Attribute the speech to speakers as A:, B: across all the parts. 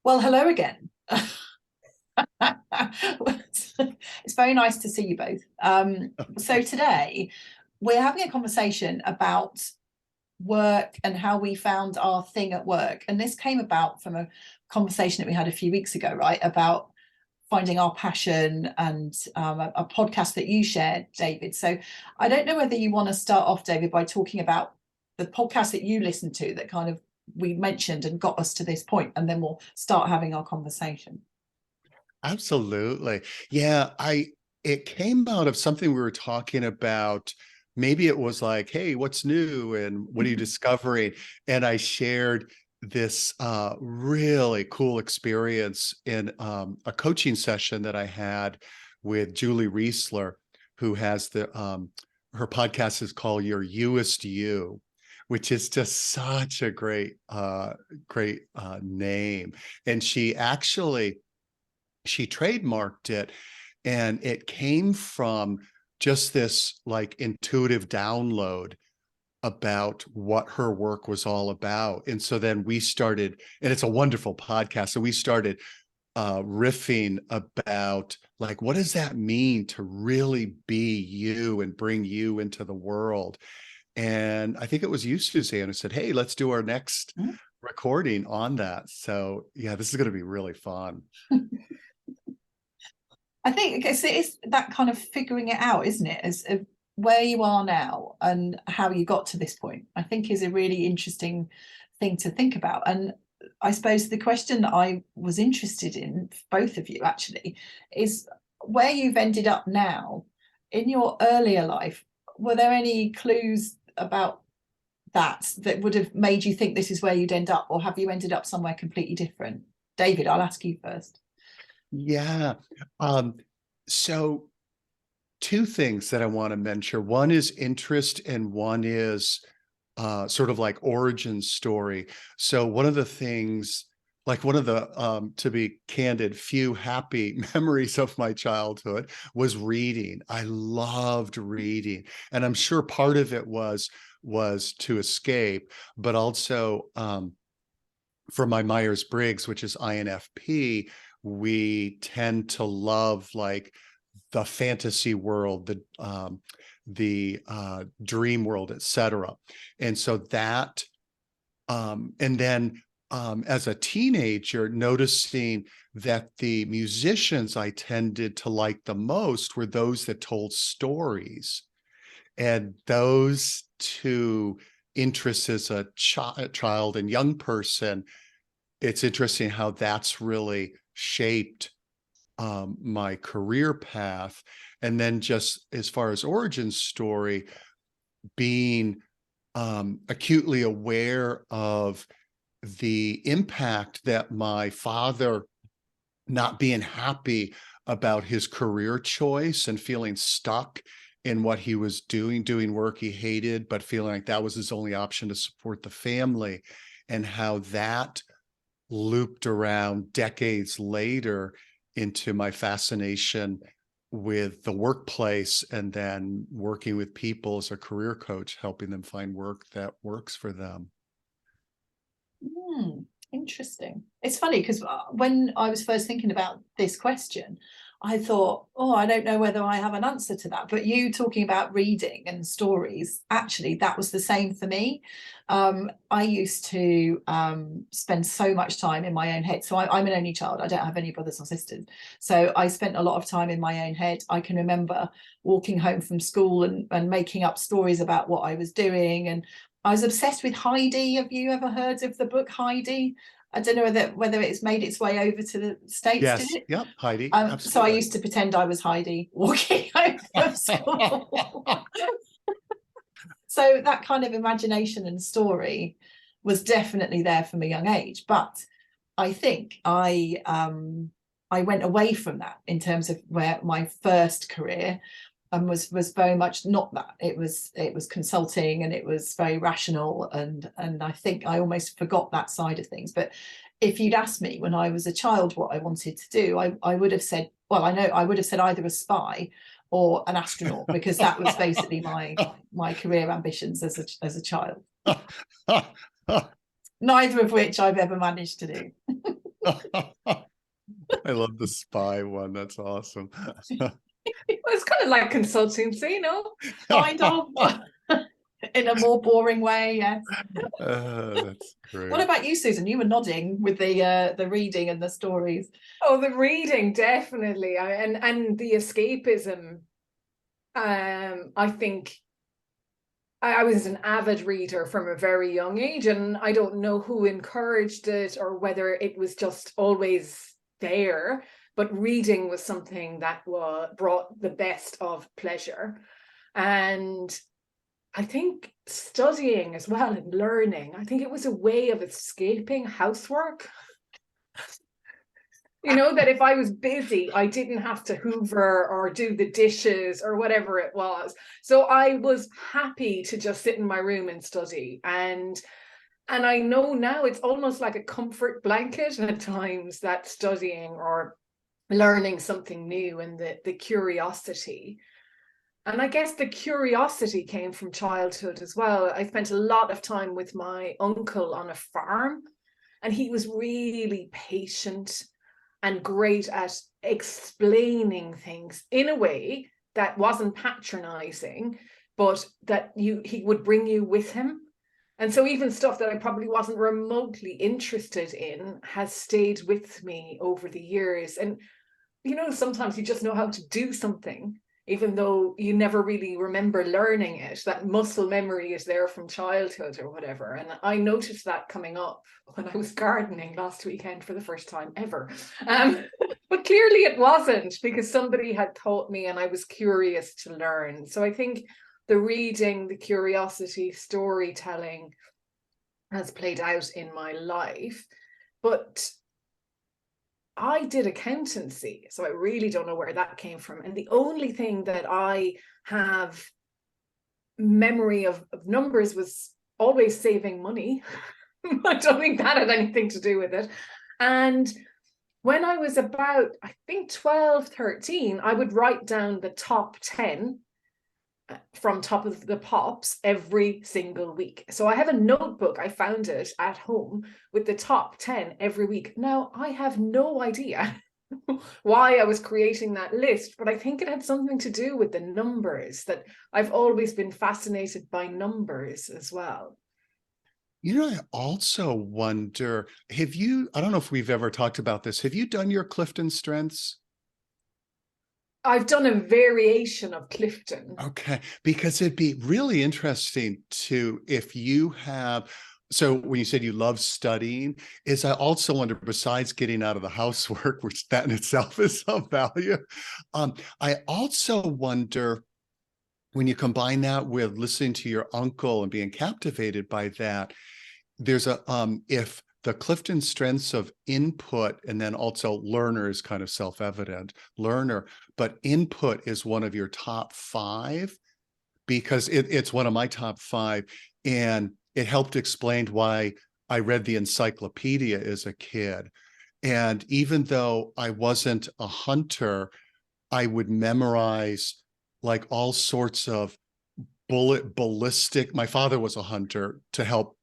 A: Well, hello again. It's very nice to see you both. So today we're having a conversation about work and how we found our thing at work. And this came about from a conversation that we had a few weeks ago, right? About finding our passion and a podcast that you shared, David. So I don't know whether you want to start off, David, by talking about the podcast that you listened to that kind of we mentioned and got us to this point, and then we'll start having our conversation.
B: Absolutely. Yeah, it came out of something we were talking about. Maybe it was like, hey, what's new and what are you discovering? And I shared this really cool experience in a coaching session that I had with Julie Reisler, who has her podcast is called Your You-est You, which is just such a great name. And she trademarked it, and it came from just this like intuitive download about what her work was all about. And so then we started, and it's a wonderful podcast, so we started riffing about like, what does that mean to really be you and bring you into the world? And I think it was you, Susanne, who said, hey, let's do our next recording on that. So yeah, this is going to be really fun.
A: I think it's that kind of figuring it out, isn't it? As where you are now and how you got to this point, I think is a really interesting thing to think about. And I suppose the question that I was interested in, both of you actually, is where you've ended up now in your earlier life. Were there any clues about that would have made you think this is where you'd end up, or have you ended up somewhere completely different? David, I'll ask you first.
B: Yeah. So two things that I want to mention. One is interest and one is sort of like origin story. So one of the things, like one of the, to be candid, few happy memories of my childhood was reading. I loved reading. And I'm sure part of it was to escape, but also for my Myers-Briggs, which is INFP, we tend to love like the fantasy world, the dream world, etc. And so that, and then as a teenager, noticing that the musicians I tended to like the most were those that told stories. And those two interests as a child and young person, it's interesting how that's really shaped my career path. And then just as far as origin story, being acutely aware of the impact that my father not being happy about his career choice and feeling stuck in what he was doing work he hated, but feeling like that was his only option to support the family, and how that looped around decades later into my fascination with the workplace and then working with people as a career coach, helping them find work that works for them.
A: Interesting. It's funny because when I was first thinking about this question, I thought, oh, I don't know whether I have an answer to that. But you talking about reading and stories, actually, that was the same for me. I used to spend so much time in my own head. So I'm an only child. I don't have any brothers or sisters. So I spent a lot of time in my own head. I can remember walking home from school and making up stories about what I was doing. And I was obsessed with Heidi. Have you ever heard of the book Heidi? I don't know whether it's made its way over to the States, did
B: Yes.
A: it?
B: Yep. Heidi.
A: So I
B: Absolutely.
A: used to pretend I was Heidi walking home from school. So that kind of imagination and story was definitely there from a young age. But I think I went away from that in terms of where my first career and was very much not that. It was consulting, and it was very rational, and I think I almost forgot that side of things. But if you'd asked me when I was a child what I wanted to do, I would have said, well, I know I would have said either a spy or an astronaut, because that was basically my career ambitions as a child. Neither of which I've ever managed to do.
B: I love the spy one. That's awesome.
C: It's kind of like consultancy, you know?
A: Kind of. In a more boring way, yes.
B: That's
A: What
B: great.
A: about you, Susan? You were nodding with the reading and the stories.
C: Oh, the reading, definitely. And the escapism. I think I was an avid reader from a very young age, and I don't know who encouraged it or whether it was just always there, but reading was something that brought the best of pleasure. And I think studying as well and learning, I think it was a way of escaping housework. You know, that if I was busy, I didn't have to hoover or do the dishes or whatever it was. So I was happy to just sit in my room and study. And I know now it's almost like a comfort blanket at times, that studying or learning something new and the curiosity. And I guess the curiosity came from childhood as well. I spent a lot of time with my uncle on a farm, and he was really patient and great at explaining things in a way that wasn't patronizing, but that he would bring you with him. And so even stuff that I probably wasn't remotely interested in has stayed with me over the years. And, you know, sometimes you just know how to do something, even though you never really remember learning it. That muscle memory is there from childhood or whatever. And I noticed that coming up when I was gardening last weekend for the first time ever. But clearly it wasn't, because somebody had taught me and I was curious to learn. So I think the reading, the curiosity, storytelling has played out in my life. But I did accountancy, so I really don't know where that came from. And the only thing that I have memory of numbers was always saving money. I don't think that had anything to do with it. And when I was about, I think 12, 13, I would write down the top 10 from Top of the Pops every single week. So I have a notebook, I found it at home, with the top 10 every week. Now, I have no idea why I was creating that list, but I think it had something to do with the numbers, that I've always been fascinated by numbers as well.
B: You know, I also wonder, have you, I don't know if we've ever talked about this, have you done your Clifton Strengths?
C: I've done a variation of Clifton.
B: Okay, because it'd be really interesting to, if you have, so when you said you love studying, is I also wonder, besides getting out of the housework, which that in itself is of value, I also wonder, when you combine that with listening to your uncle and being captivated by that, there's a, if the Clifton Strengths of input and then also learner is kind of self-evident, learner, but input is one of your top 5, because it's one of my top 5. And it helped explain why I read the encyclopedia as a kid. And even though I wasn't a hunter, I would memorize like all sorts of ballistic. My father was a hunter to help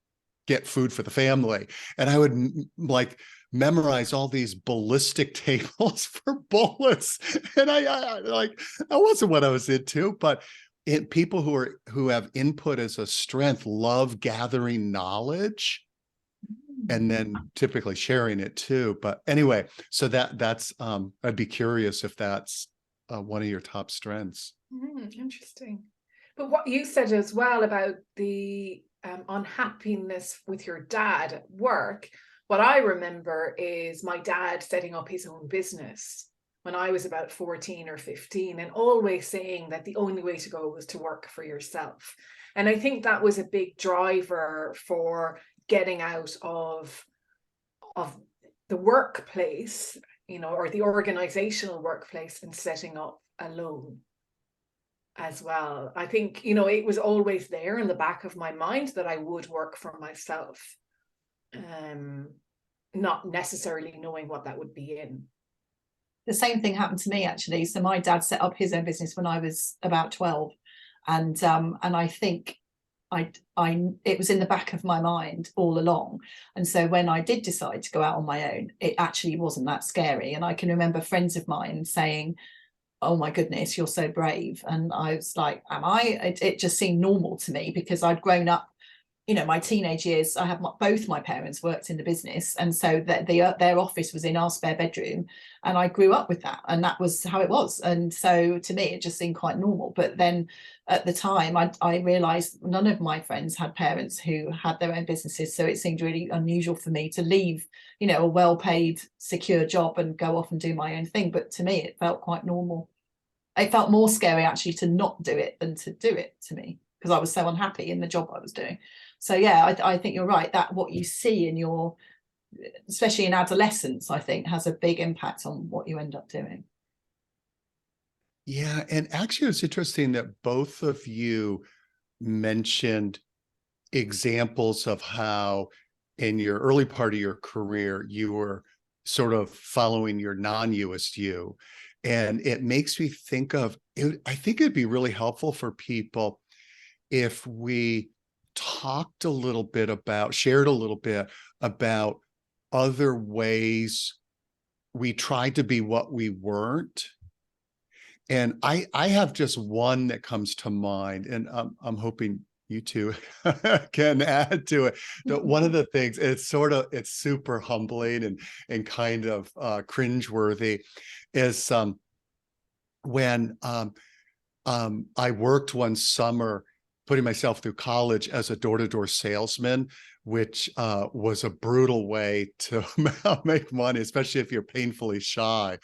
B: get food for the family, and I would like memorize all these ballistic tables for bullets. And I like, that wasn't what I was into, but people who have input as a strength love gathering knowledge and then typically sharing it too. But anyway, so that's I'd be curious if that's one of your top strengths.
C: Interesting. But what you said as well about the unhappiness with your dad at work, what I remember is my dad setting up his own business when I was about 14 or 15, and always saying that the only way to go was to work for yourself. And I think that was a big driver for getting out of the workplace, you know, or the organizational workplace, and setting up alone as well. I think, you know, it was always there in the back of my mind that I would work for myself, not necessarily knowing what that would be in.
A: The same thing happened to me, actually. So my dad set up his own business when I was about 12, and I think it was in the back of my mind all along. And so when I did decide to go out on my own, it actually wasn't that scary. And I can remember friends of mine saying, oh my goodness, you're so brave. And I was like, am I? It just seemed normal to me because I'd grown up, my teenage years. I have both my parents worked in the business, and so their office was in our spare bedroom, and I grew up with that, and that was how it was. And so to me, it just seemed quite normal. But then at the time, I realized none of my friends had parents who had their own businesses, so it seemed really unusual for me to leave, a well-paid, secure job and go off and do my own thing. But to me, it felt quite normal. It felt more scary actually to not do it than to do it, to me, because I was so unhappy in the job I was doing. So yeah, I think you're right, that what you see in especially in adolescence, I think has a big impact on what you end up doing.
B: Yeah, and actually it's interesting that both of you mentioned examples of how in your early part of your career you were sort of following your non-You-est you. And it makes me think of it. I think it'd be really helpful for people if we shared a little bit about other ways we tried to be what we weren't. And I have just one that comes to mind, and I'm hoping you two can add to it. That one of the things, it's super humbling and kind of cringeworthy, is when I worked one summer putting myself through college as a door-to-door salesman, which was a brutal way to make money, especially if you're painfully shy.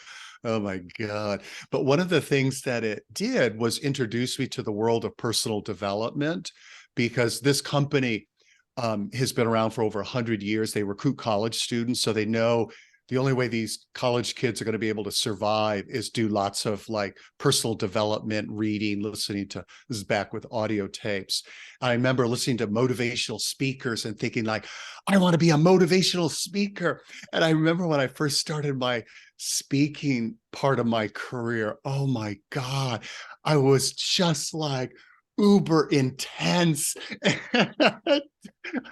B: Oh my God. But one of the things that it did was introduce me to the world of personal development, because this company has been around for over 100 years. They recruit college students, so they know the only way these college kids are going to be able to survive is do lots of like personal development, reading, listening to, this is back with audio tapes. I remember listening to motivational speakers and thinking like, I want to be a motivational speaker. And I remember when I first started my speaking part of my career, oh my God, I was just like uber intense.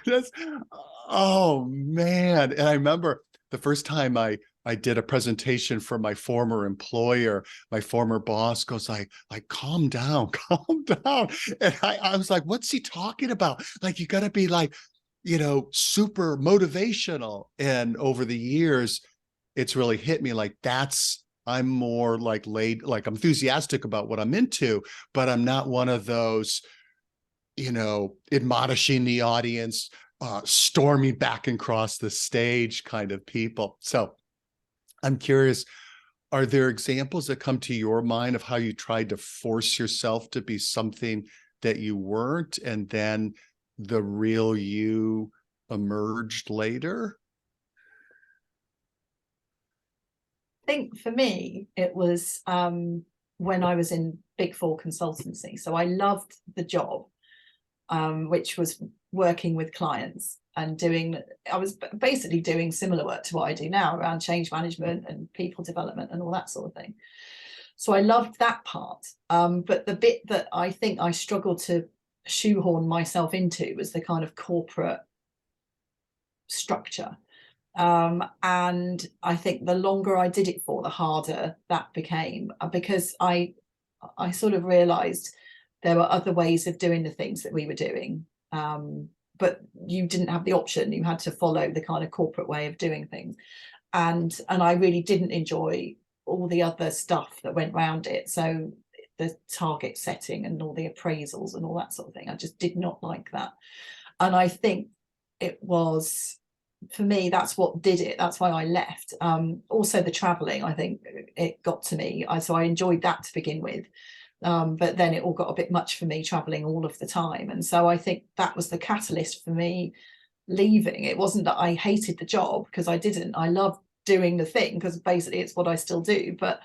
B: That's, oh man. And I remember the first time I did a presentation for my former employer, my former boss goes like, calm down, calm down. And I was like, what's he talking about? Like, you got to be like, super motivational. And over the years, it's really hit me like I'm more like like enthusiastic about what I'm into, but I'm not one of those, admonishing the audience, storming back and across the stage kind of people. So I'm curious, are there examples that come to your mind of how you tried to force yourself to be something that you weren't, and then the real you emerged later?
A: I think for me, it was when I was in Big Four consultancy. So I loved the job, which was working with clients and I was basically doing similar work to what I do now around change management and people development and all that sort of thing. So I loved that part. But the bit that I think I struggled to shoehorn myself into was the kind of corporate structure. And I think the longer I did it for, the harder that became, because I sort of realized there were other ways of doing the things that we were doing. But you didn't have the option. You had to follow the kind of corporate way of doing things. And I really didn't enjoy all the other stuff that went around it. So the target setting and all the appraisals and all that sort of thing. I just did not like that. And I think it was, for me, that's what did it. That's why I left. Also the traveling, I think it got to me. So I enjoyed that to begin with. But then it all got a bit much for me, traveling all of the time. And so I think that was the catalyst for me leaving. It wasn't that I hated the job, because I didn't. I loved doing the thing, because basically it's what I still do. But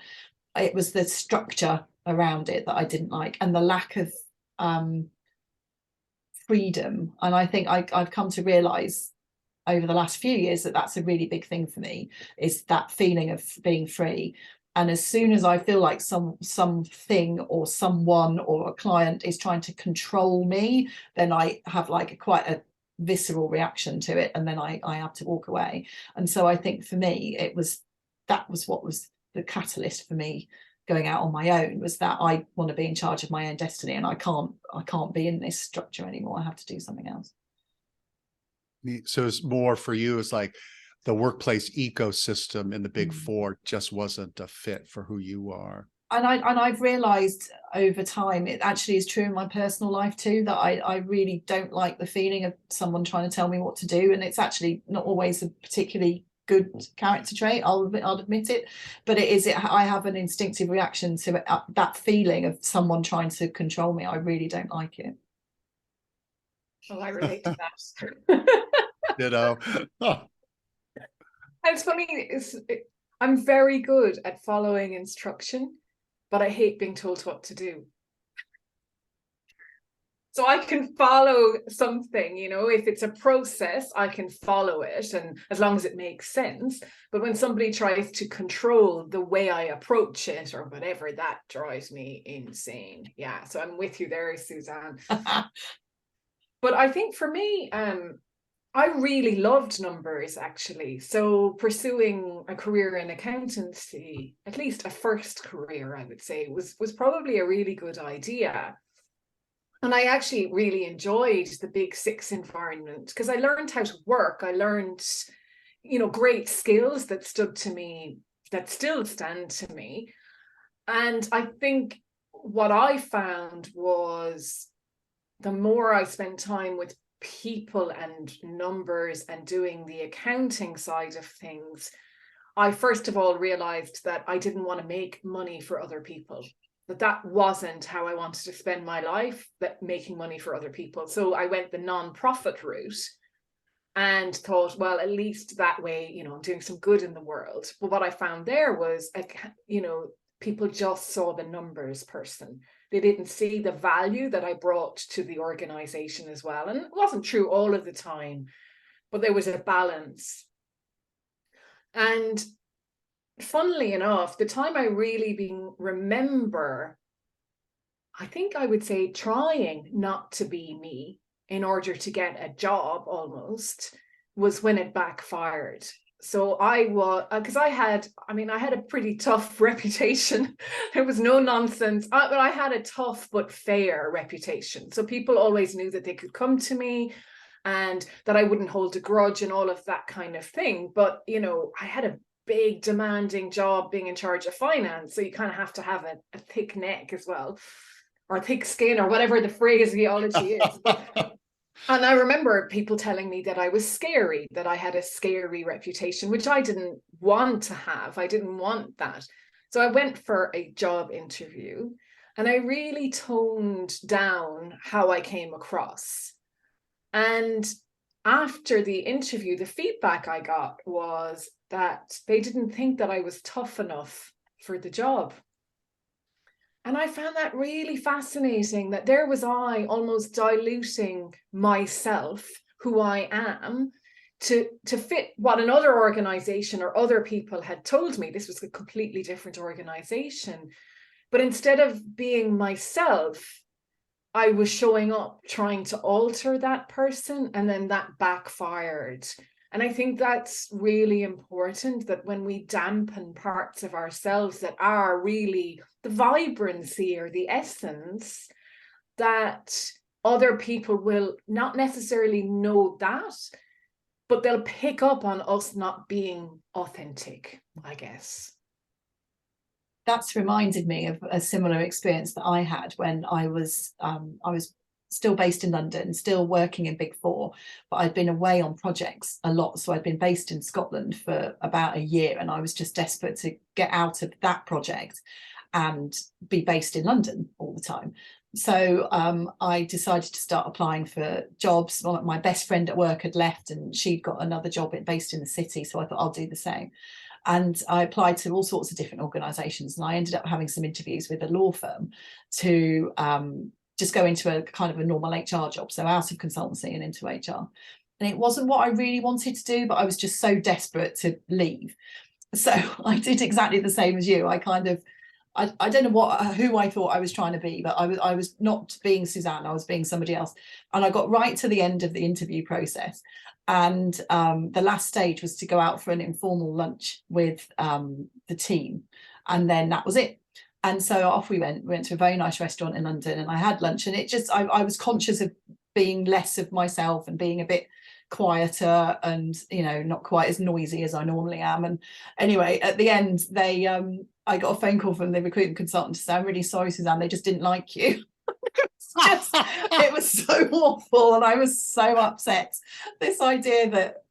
A: it was the structure around it that I didn't like, and the lack of freedom. And I think I've come to realize over the last few years that that's a really big thing for me, is that feeling of being free. And as soon as I feel like something or someone or a client is trying to control me, then I have like quite a visceral reaction to it, and then I have to walk away. And so I think for me, that was what was the catalyst for me going out on my own, was that I want to be in charge of my own destiny, and I can't be in this structure anymore. I have to do something else.
B: So it's more for you, it's like the workplace ecosystem in the big four just wasn't a fit for who you are.
A: And I've realized over time, it actually is true in my personal life too, that I really don't like the feeling of someone trying to tell me what to do. And it's actually not always a particularly good character trait, I'll admit it, but I have an instinctive reaction to it, that feeling of someone trying to control me. I really don't like it.
C: Well, I relate to that.
B: You know.
C: It's funny, I'm very good at following instruction, but I hate being told what to do. So I can follow something, you know, if it's a process, I can follow it, and as long as it makes sense. But when somebody tries to control the way I approach it or whatever, that drives me insane. Yeah, so I'm with you there, Susanne. But I think for me, I really loved numbers, actually. So pursuing a career in accountancy, at least a first career, I would say, was probably a really good idea. And I actually really enjoyed the Big Six environment because I learned how to work. I learned, you know, great skills that stood to me, that still stand to me. And I think what I found was the more I spent time with people and numbers and doing the accounting side of things, I first of all realized that I didn't want to make money for other people, that wasn't how I wanted to spend my life, that making money for other people. So I went the non-profit route and thought, well, at least that way, you know, I'm doing some good in the world. But what I found there was, you know, people just saw the numbers person. They didn't see the value that I brought to the organization as well. And it wasn't true all of the time, but there was a balance. And funnily enough, the time I really remember, I think I would say trying not to be me in order to get a job almost, was when it backfired. So I was, because I had a pretty tough reputation. There was no nonsense, but I had a tough but fair reputation. So people always knew that they could come to me and that I wouldn't hold a grudge and all of that kind of thing. But, you know, I had a big demanding job being in charge of finance. So you kind of have to have a thick neck as well, or thick skin, or whatever the phraseology is. And I remember people telling me that I was scary, that I had a scary reputation, which I didn't want to have. I didn't want that. So I went for a job interview and I really toned down how I came across. And after the interview, the feedback I got was that they didn't think that I was tough enough for the job. And I found that really fascinating, that there was I almost diluting myself, who I am, to fit what another organization or other people had told me. This was a completely different organization. But instead of being myself, I was showing up trying to alter that person, and then that backfired. And I think that's really important, that when we dampen parts of ourselves that are really the vibrancy or the essence, that other people will not necessarily know that, but they'll pick up on us not being authentic, I guess.
A: That's reminded me of a similar experience that I had when I was still based in London, still working in Big Four, but I'd been away on projects a lot. So I'd been based in Scotland for about a year, and I was just desperate to get out of that project and be based in London all the time. So I decided to start applying for jobs. My best friend at work had left and she'd got another job based in the city. So I thought I'll do the same. And I applied to all sorts of different organisations, and I ended up having some interviews with a law firm to just go into a kind of a normal HR job, so out of consultancy and into HR. And it wasn't what I really wanted to do, but I was just so desperate to leave. So I did exactly the same as you. I kind of, I don't know who I thought I was trying to be, but I was not being Susanne, I was being somebody else. And I got right to the end of the interview process. And the last stage was to go out for an informal lunch with the team. And then that was it. And so off we went to a very nice restaurant in London, and I had lunch, and it just, I was conscious of being less of myself and being a bit quieter and, you know, not quite as noisy as I normally am. And anyway, at the end, I got a phone call from the recruitment consultant to say, I'm really sorry, Suzanne, they just didn't like you. It was so awful, and I was so upset. This idea that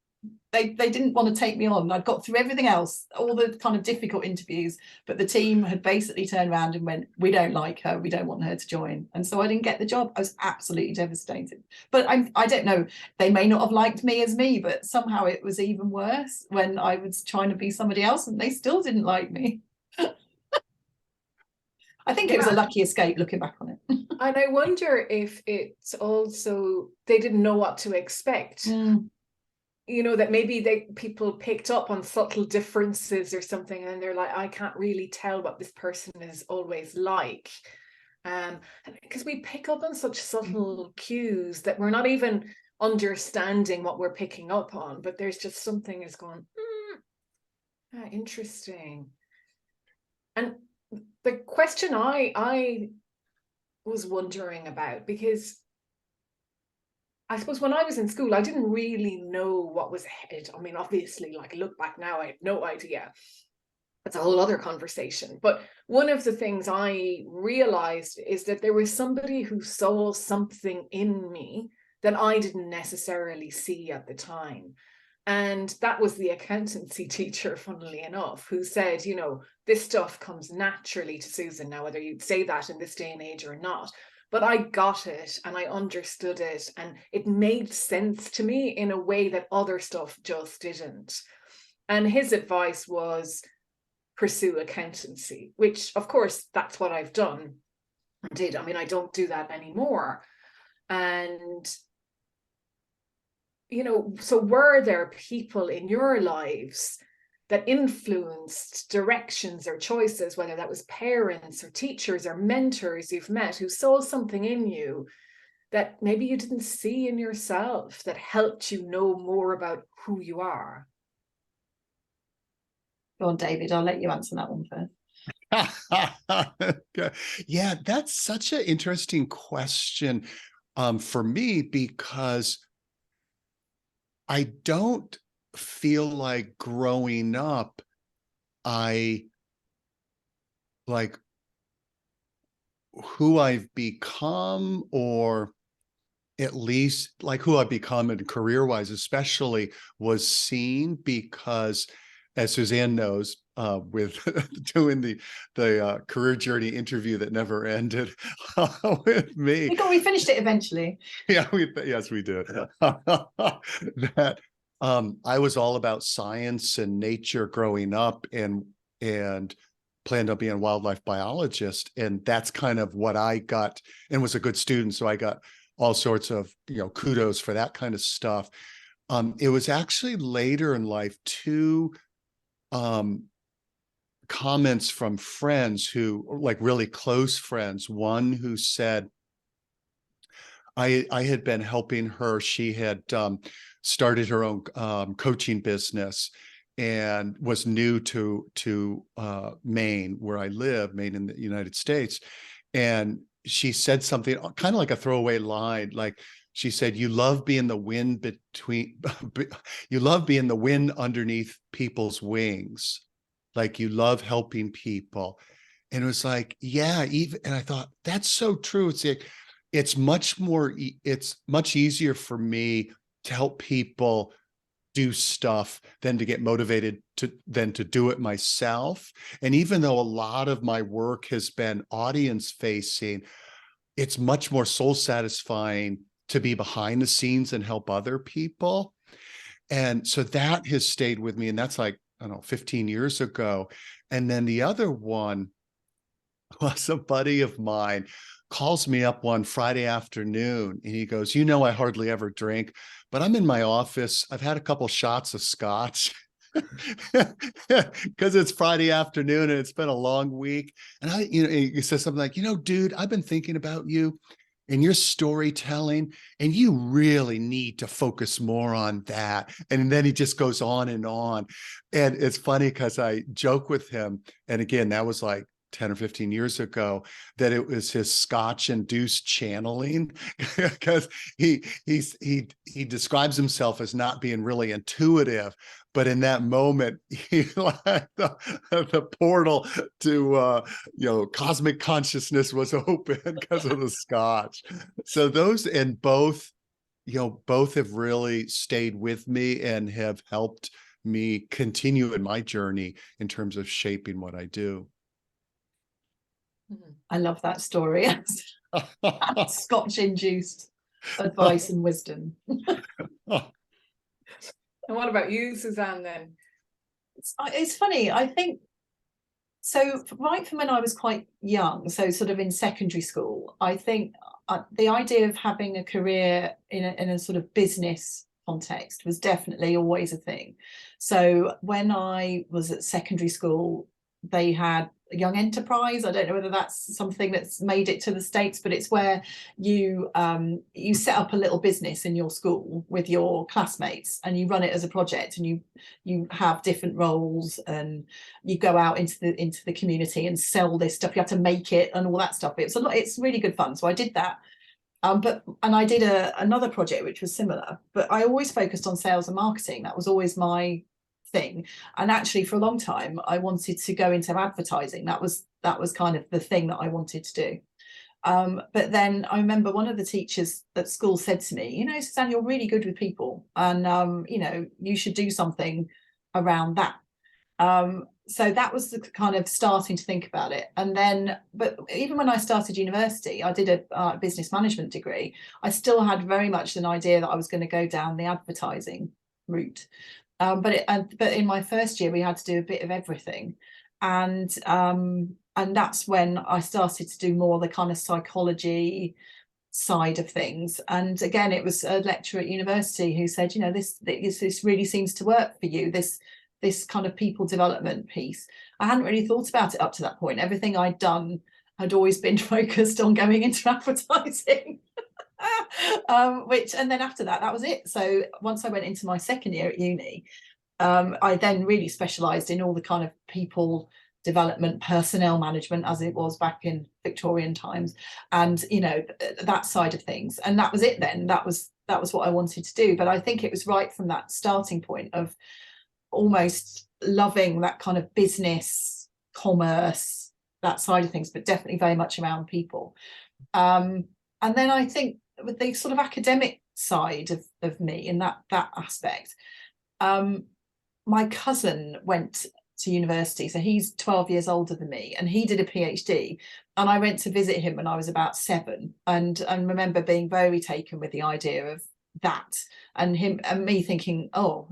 A: they didn't want to take me on. I'd got through everything else, all the kind of difficult interviews, but the team had basically turned around and went, we don't like her, we don't want her to join. And so I didn't get the job. I was absolutely devastated. But I don't know, they may not have liked me as me, but somehow it was even worse when I was trying to be somebody else and they still didn't like me. I think it was a lucky escape looking back on it.
C: And I wonder if it's also, they didn't know what to expect. You know, that maybe people picked up on subtle differences or something, and they're like, I can't really tell what this person is always like. Because we pick up on such subtle cues that we're not even understanding what we're picking up on, but there's just something is going, interesting. And the question I was wondering about, because I suppose when I was in school, I didn't really know what was ahead. I mean, obviously, like, look back now, I had no idea. That's a whole other conversation. But one of the things I realized is that there was somebody who saw something in me that I didn't necessarily see at the time. And that was the accountancy teacher, funnily enough, who said, you know, this stuff comes naturally to Susan. Now, whether you'd say that in this day and age or not, but I got it and I understood it, and it made sense to me in a way that other stuff just didn't. And his advice was pursue accountancy, which of course that's what I've done and did. I mean, I don't do that anymore. And, you know, so were there people in your lives that influenced directions or choices, whether that was parents or teachers or mentors you've met who saw something in you that maybe you didn't see in yourself, that helped you know more about who you are?
A: Go on, David, I'll let you answer that one first.
B: Yeah, that's such an interesting question for me, because I don't feel like growing up, I like who I've become, or at least like who I've become and career-wise especially, was seen, because as Susanne knows, with doing the career journey interview that never ended with me.
A: We finished it eventually.
B: Yeah, yes, we did. That I was all about science and nature growing up, and planned on being a wildlife biologist, and that's kind of what I got, and was a good student, so I got all sorts of, you know, kudos for that kind of stuff. It was actually later in life, two comments from friends who, like, really close friends. One who said, I had been helping her. She had started her own coaching business and was new to Maine, where I live, Maine in the United States. And she said something kind of like a throwaway line, like she said, you love being the wind between, you love being the wind underneath people's wings. Like, you love helping people. And it was like, yeah, even, and I thought, that's so true. It's like, it's much easier for me to help people do stuff than to get motivated than to do it myself. And even though a lot of my work has been audience facing, it's much more soul satisfying to be behind the scenes and help other people. And so that has stayed with me. And that's like, I don't know, 15 years ago. And then the other one was a buddy of mine calls me up one Friday afternoon, and he goes, you know, I hardly ever drink, but I'm in my office. I've had a couple shots of scotch. because it's Friday afternoon and it's been a long week. And he says something like, dude, I've been thinking about you and your storytelling, and you really need to focus more on that. And then he just goes on and on. And it's funny because I joke with him. And again, that was like 10 or 15 years ago, that it was his Scotch-induced channeling, because he describes himself as not being really intuitive, but in that moment, he like the portal to cosmic consciousness was open because of the Scotch. So those, and both have really stayed with me and have helped me continue in my journey in terms of shaping what I do.
A: I love that story. Scotch-induced advice and wisdom.
C: And what about you, Susanne, then?
A: It's funny, I think, so right from when I was quite young, so sort of in secondary school, I think the idea of having a career in a sort of business context was definitely always a thing. So when I was at secondary school, they had a young enterprise. I don't know whether that's something that's made it to the States, but it's where you set up a little business in your school with your classmates, and you run it as a project, and you have different roles, and you go out into the community and sell this stuff. You have to make it and all that stuff. It's really good fun. So I did that. And I did another project which was similar, but I always focused on sales and marketing. That was always my thing. And actually, for a long time, I wanted to go into advertising. That was kind of the thing that I wanted to do. But then I remember one of the teachers at school said to me, Susanne, you're really good with people, and you should do something around that. So that was the kind of starting to think about it. And then, but even when I started university, I did a business management degree. I still had very much an idea that I was going to go down the advertising route. But in my first year, we had to do a bit of everything. And that's when I started to do more the kind of psychology side of things. And again, it was a lecturer at university who said, this really seems to work for you, this kind of people development piece. I hadn't really thought about it up to that point. Everything I'd done had always been focused on going into advertising. And then after that was it. So once I went into my second year at uni, I then really specialised in all the kind of people development, personnel management, as it was back in Victorian times, and that side of things. And that was it then. That was what I wanted to do. But I think it was right from that starting point of almost loving that kind of business, commerce, that side of things, but definitely very much around people. And then I think with the sort of academic side of me in that aspect, my cousin went to university, so he's 12 years older than me, and he did a PhD, and I went to visit him when I was about 7, and remember being very taken with the idea of that, and him and me thinking, oh,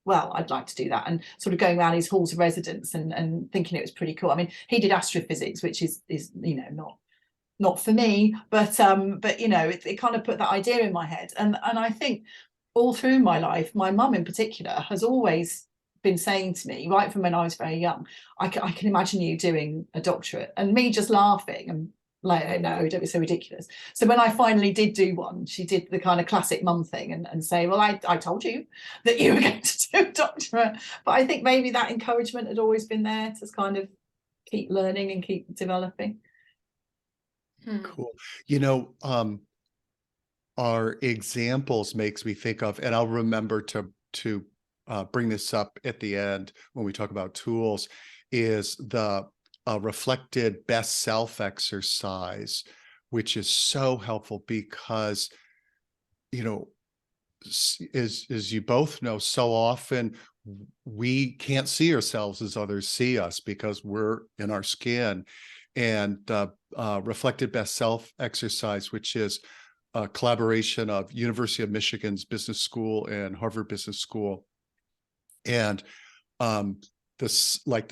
A: well, I'd like to do that, and sort of going around his halls of residence and thinking it was pretty cool. I mean, he did astrophysics, which is not for me, but it kind of put that idea in my head, and I think all through my life, my mum in particular has always been saying to me, right from when I was very young, I can imagine you doing a doctorate, and me just laughing and like, oh, no, don't be so ridiculous. So when I finally did do one, she did the kind of classic mum thing and say, well, I told you that you were going to do a doctorate. But I think maybe that encouragement had always been there to kind of keep learning and keep developing.
B: Cool. Our examples makes me think of, and I'll remember to bring this up at the end when we talk about tools, is the reflected best self exercise, which is so helpful because, as you both know, so often we can't see ourselves as others see us because we're in our skin. And reflected best self exercise, which is a collaboration of University of Michigan's Business School and Harvard Business School. And the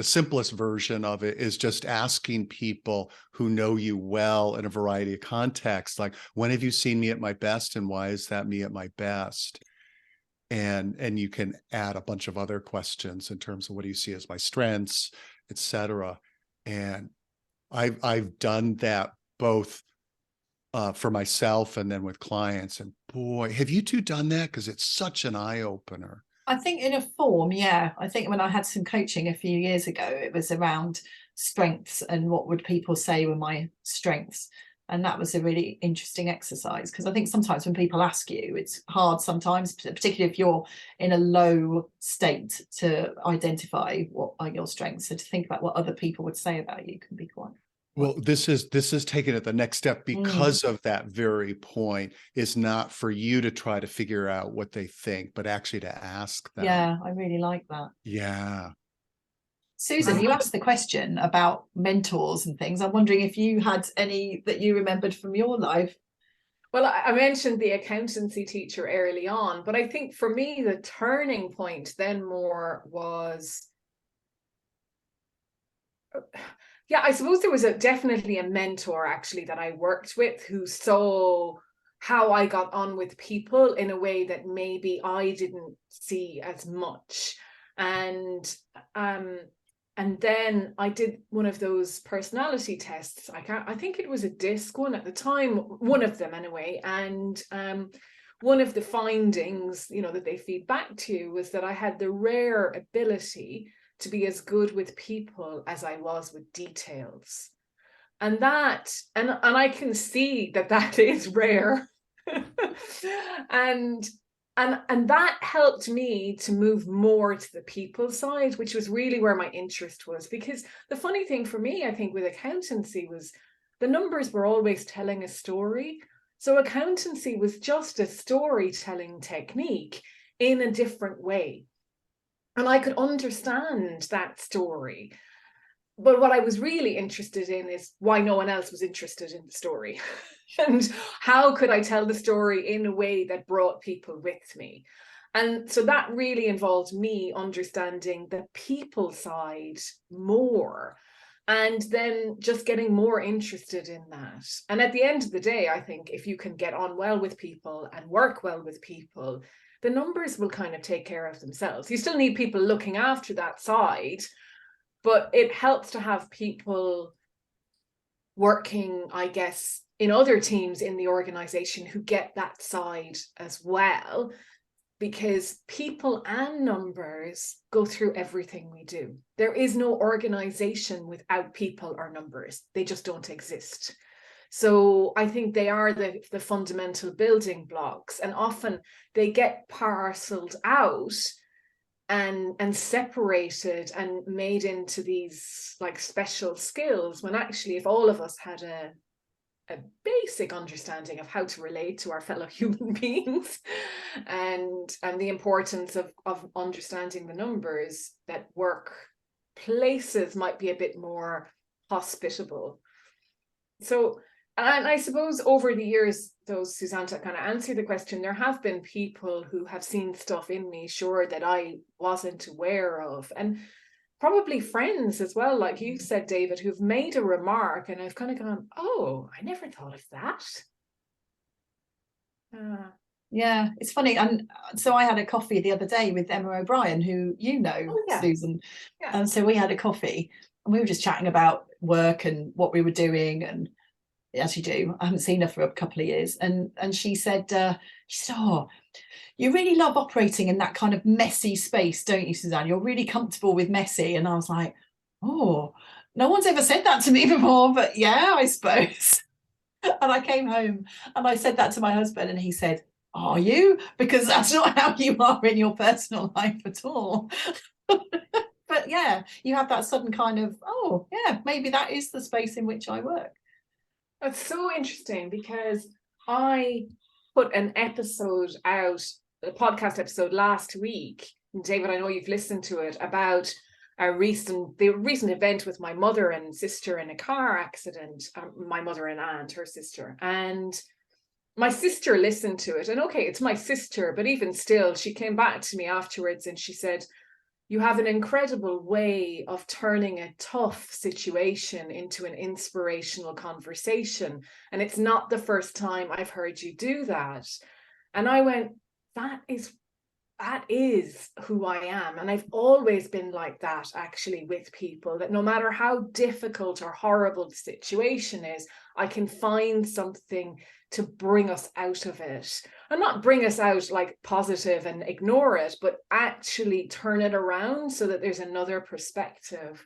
B: simplest version of it is just asking people who know you well in a variety of contexts, like, when have you seen me at my best and why is that me at my best? and you can add a bunch of other questions in terms of what do you see as my strengths, etc. And I've done that both for myself and then with clients. And boy, have you two done that? Because it's such an eye opener.
A: I think in a form, yeah. I think when I had some coaching a few years ago, it was around strengths and what would people say were my strengths. And that was a really interesting exercise, because I think sometimes when people ask you, it's hard sometimes, particularly if you're in a low state, to identify what are your strengths. So to think about what other people would say about you can be quite.
B: Well, this is taking it the next step,
A: Mm.
B: because of that very point, is not for you to try to figure out what they think, but actually to ask them.
A: Yeah, I really like that.
B: Yeah.
A: Susan, you asked the question about mentors and things. I'm wondering if you had any that you remembered from your life.
C: Well, I mentioned the accountancy teacher early on, but I think for me, the turning point then more was, yeah, I suppose there was definitely a mentor actually that I worked with who saw how I got on with people in a way that maybe I didn't see as much. And then I did one of those personality tests. I think it was a DISC one at the time, one of them anyway. And one of the findings, that they feed back to you was that I had the rare ability to be as good with people as I was with details. And I can see that is rare. and that helped me to move more to the people side, which was really where my interest was. Because the funny thing for me, I think, with accountancy was the numbers were always telling a story. So accountancy was just a storytelling technique in a different way. And I could understand that story. But what I was really interested in is why no one else was interested in the story. And how could I tell the story in a way that brought people with me? And so that really involved me understanding the people side more, and then just getting more interested in that. And at the end of the day, I think if you can get on well with people and work well with people, the numbers will kind of take care of themselves. You still need people looking after that side, but it helps to have people working, I guess, in other teams in the organization who get that side as well, because people and numbers go through everything we do. There is no organization without people or numbers. They just don't exist. So I think they are the fundamental building blocks, and often they get parceled out and separated and made into these like special skills, when actually if all of us had a basic understanding of how to relate to our fellow human beings, and the importance of understanding the numbers, that work places might be a bit more hospitable. So, and I suppose over the years, though, Susanne, to kind of answer the question, there have been people who have seen stuff in me, sure, that I wasn't aware of. And probably friends as well, like you said, David, who've made a remark and I've kind of gone, oh, I never thought of that.
A: Yeah, it's funny. And so I had a coffee the other day with Emma O'Brien, who
C: yeah.
A: Susan.
C: Yeah.
A: And so we had a coffee and we were just chatting about work and what we were doing. And as you do, I haven't seen her for a couple of years. And she said, oh, you really love operating in that kind of messy space, don't you, Susanne? You're really comfortable with messy. And I was like, oh, no one's ever said that to me before, but yeah, I suppose. And I came home and I said that to my husband, and he said, are you? Because that's not how you are in your personal life at all. But yeah, you have that sudden kind of, oh yeah, maybe that is the space in which I work.
C: That's so interesting, because I put an episode out, a podcast episode last week. David, I know you've listened to it, about the recent event with my mother and sister in a car accident. My mother and aunt, her sister, and my sister listened to it. And okay, it's my sister, but even still, she came back to me afterwards and she said, you have an incredible way of turning a tough situation into an inspirational conversation. And it's not the first time I've heard you do that. And I went, that is that is who I am. And I've always been like that, actually, with people, that no matter how difficult or horrible the situation is, I can find something to bring us out of it. And not bring us out like positive and ignore it, but actually turn it around so that there's another perspective.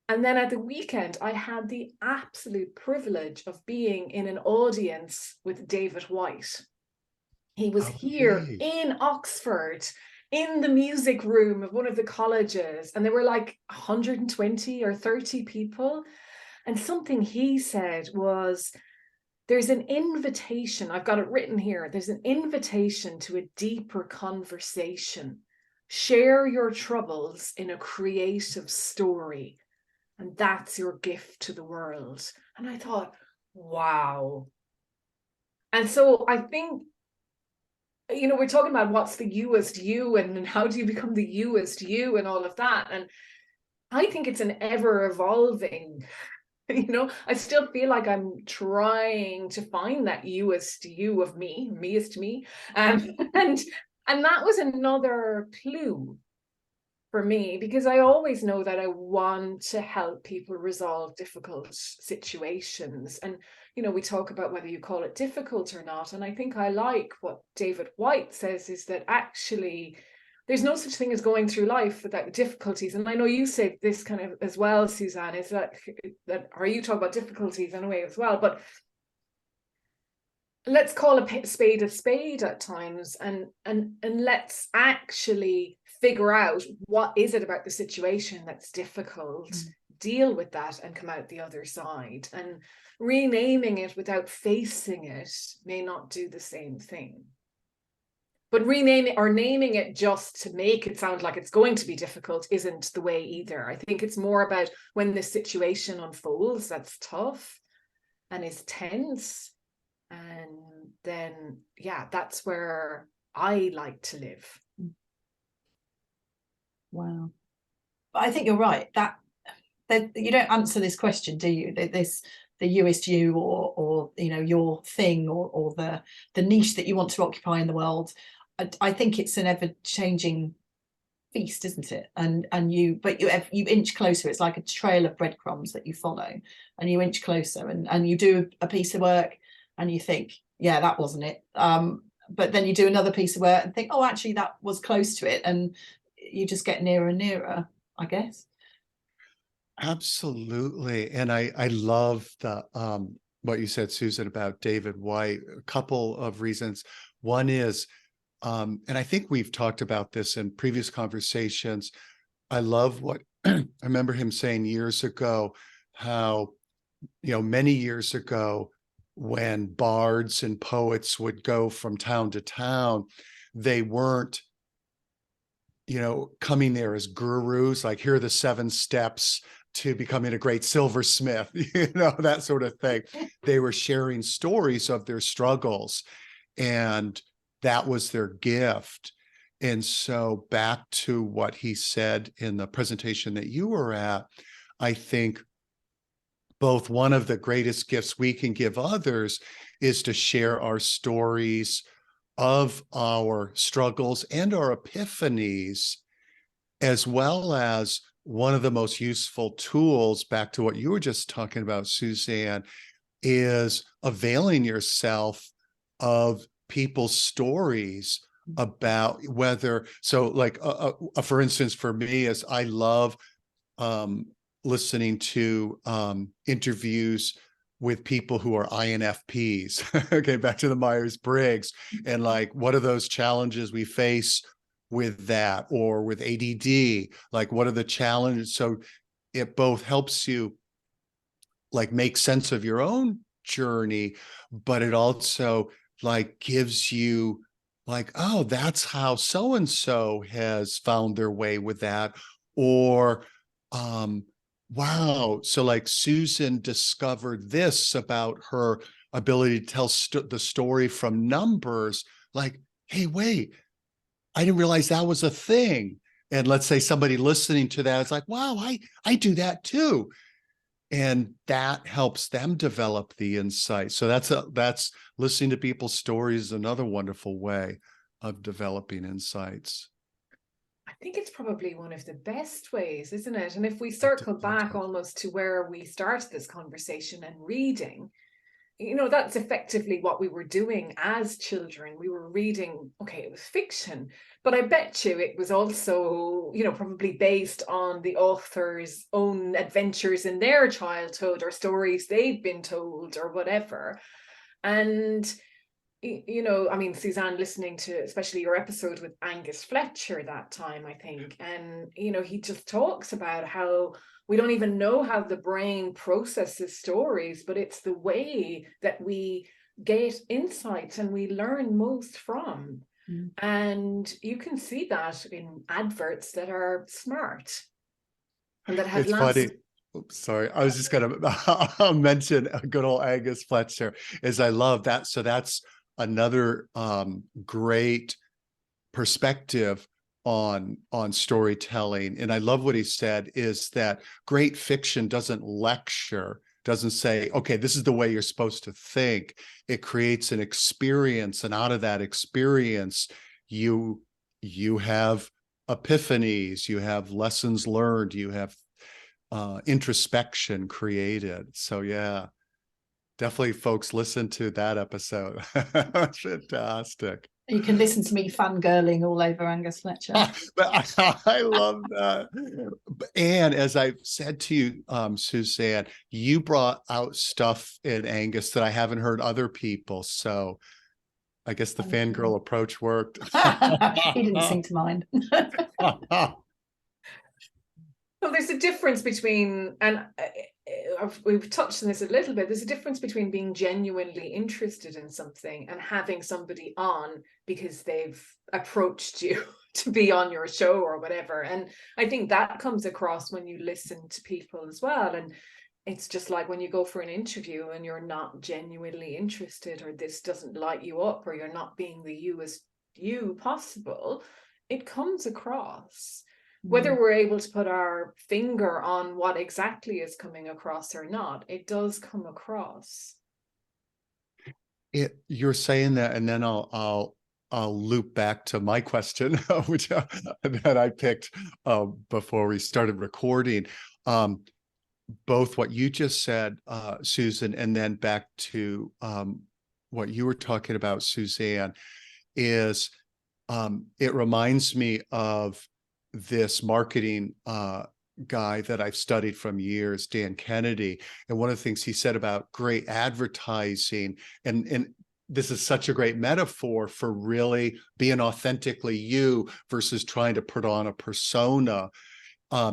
C: And then at the weekend, I had the absolute privilege of being in an audience with David White. He was here in Oxford, in the music room of one of the colleges, and there were like 120 or 30 people. And something he said was, there's an invitation, I've got it written here, there's an invitation to a deeper conversation. Share your troubles in a creative story, and that's your gift to the world. And I thought, wow. And so I think, you know, we're talking about what's the you-est you, and how do you become the you-est you, and all of that. And I think it's an ever evolving, you know, I still feel like I'm trying to find that you-est you of me, me-est me. And that was another clue for me, because I always know that I want to help people resolve difficult situations. And, you know, we talk about whether you call it difficult or not. And I think I like what David White says, is that actually there's no such thing as going through life without difficulties. And I know you say this kind of as well, Susanne, is that or you talk about difficulties anyway as well, but let's call a spade at times, and let's actually figure out what is it about the situation that's difficult, deal with that and come out the other side. And renaming it without facing it may not do the same thing. But renaming or naming it just to make it sound like it's going to be difficult isn't the way either. I think it's more about when the situation unfolds that's tough and is tense. And then, yeah, that's where I like to live.
A: Wow. But I think you're right, that you don't answer this question, do you? The you-est you, or you know, your thing, or the niche that you want to occupy in the world. I think it's an ever-changing feast, isn't it? And you inch closer. It's like a trail of breadcrumbs that you follow, and you inch closer, and you do a piece of work and you think, yeah, that wasn't it. But then you do another piece of work and think, oh, actually that was close to it, and you just get nearer and nearer, I guess.
B: Absolutely. And I love the what you said, Susan, about David White. A couple of reasons. One is, and I think we've talked about this in previous conversations, I love what I remember him saying years ago, how, you know, many years ago, when bards and poets would go from town to town, they weren't, you know, coming there as gurus, like, here are the 7 steps to becoming a great silversmith, you know, that sort of thing. They were sharing stories of their struggles, and that was their gift. And so back to what he said in the presentation that you were at, I think both one of the greatest gifts we can give others is to share our stories of our struggles and our epiphanies, as well as one of the most useful tools, back to what you were just talking about, Suzanne, is availing yourself of people's stories about whether, so like, for instance, for me, is I love listening to interviews with people who are INFPs. Okay, back to the Myers-Briggs, and like, what are those challenges we face with that, or with ADD? Like, what are the challenges? So it both helps you like make sense of your own journey, but it also like gives you like, oh, that's how so-and-so has found their way with that. Or wow, so like Susan discovered this about her ability to tell the story from numbers. Like, hey, wait, I didn't realize that was a thing. And let's say somebody listening to that is like, wow, I do that too. And that helps them develop the insight. So that's listening to people's stories is another wonderful way of developing insights.
C: I think it's probably one of the best ways, isn't it? And if we circle back almost to where we started this conversation and reading, you know, that's effectively what we were doing as children. We were reading, okay, it was fiction, but I bet you it was also, you know, probably based on the author's own adventures in their childhood or stories they've been told or whatever. And, you know, I mean, Susanne, listening to especially your episode with Angus Fletcher that time, I think, and, you know, he just talks about how we don't even know how the brain processes stories, but it's the way that we get insights and we learn most from. And you can see that in adverts that are smart and that have
B: Funny. Oops, sorry. I was just going to mention a good old Angus Fletcher, is I love that. So that's another great perspective on storytelling. And I love what he said, is that great fiction doesn't lecture, doesn't say, okay, this is the way you're supposed to think. It creates an experience, and out of that experience, you have epiphanies, you have lessons learned, you have introspection created. So yeah, definitely folks, listen to that episode. Fantastic.
A: You can listen to me fangirling all over Angus Fletcher.
B: But I love that. And as I've said to you, Susanne, you brought out stuff in Angus that I haven't heard other people. So I guess the fangirl approach worked.
A: He didn't seem to mind.
C: Well, there's a difference between, and we've touched on this a little bit, there's a difference between being genuinely interested in something and having somebody on because they've approached you to be on your show or whatever. And I think that comes across when you listen to people as well. And it's just like when you go for an interview and you're not genuinely interested, or this doesn't light you up, or you're not being the you-est you possible, it comes across. Whether we're able to put our finger on what exactly is coming across or not, it does come across.
B: You're saying that, and then I'll loop back to my question, which that I picked before we started recording. Both what you just said, Susan, and then back to what you were talking about, Suzanne, is it reminds me of this marketing guy that I've studied from years, Dan Kennedy. And one of the things he said about great advertising, and this is such a great metaphor for really being authentically you versus trying to put on a persona.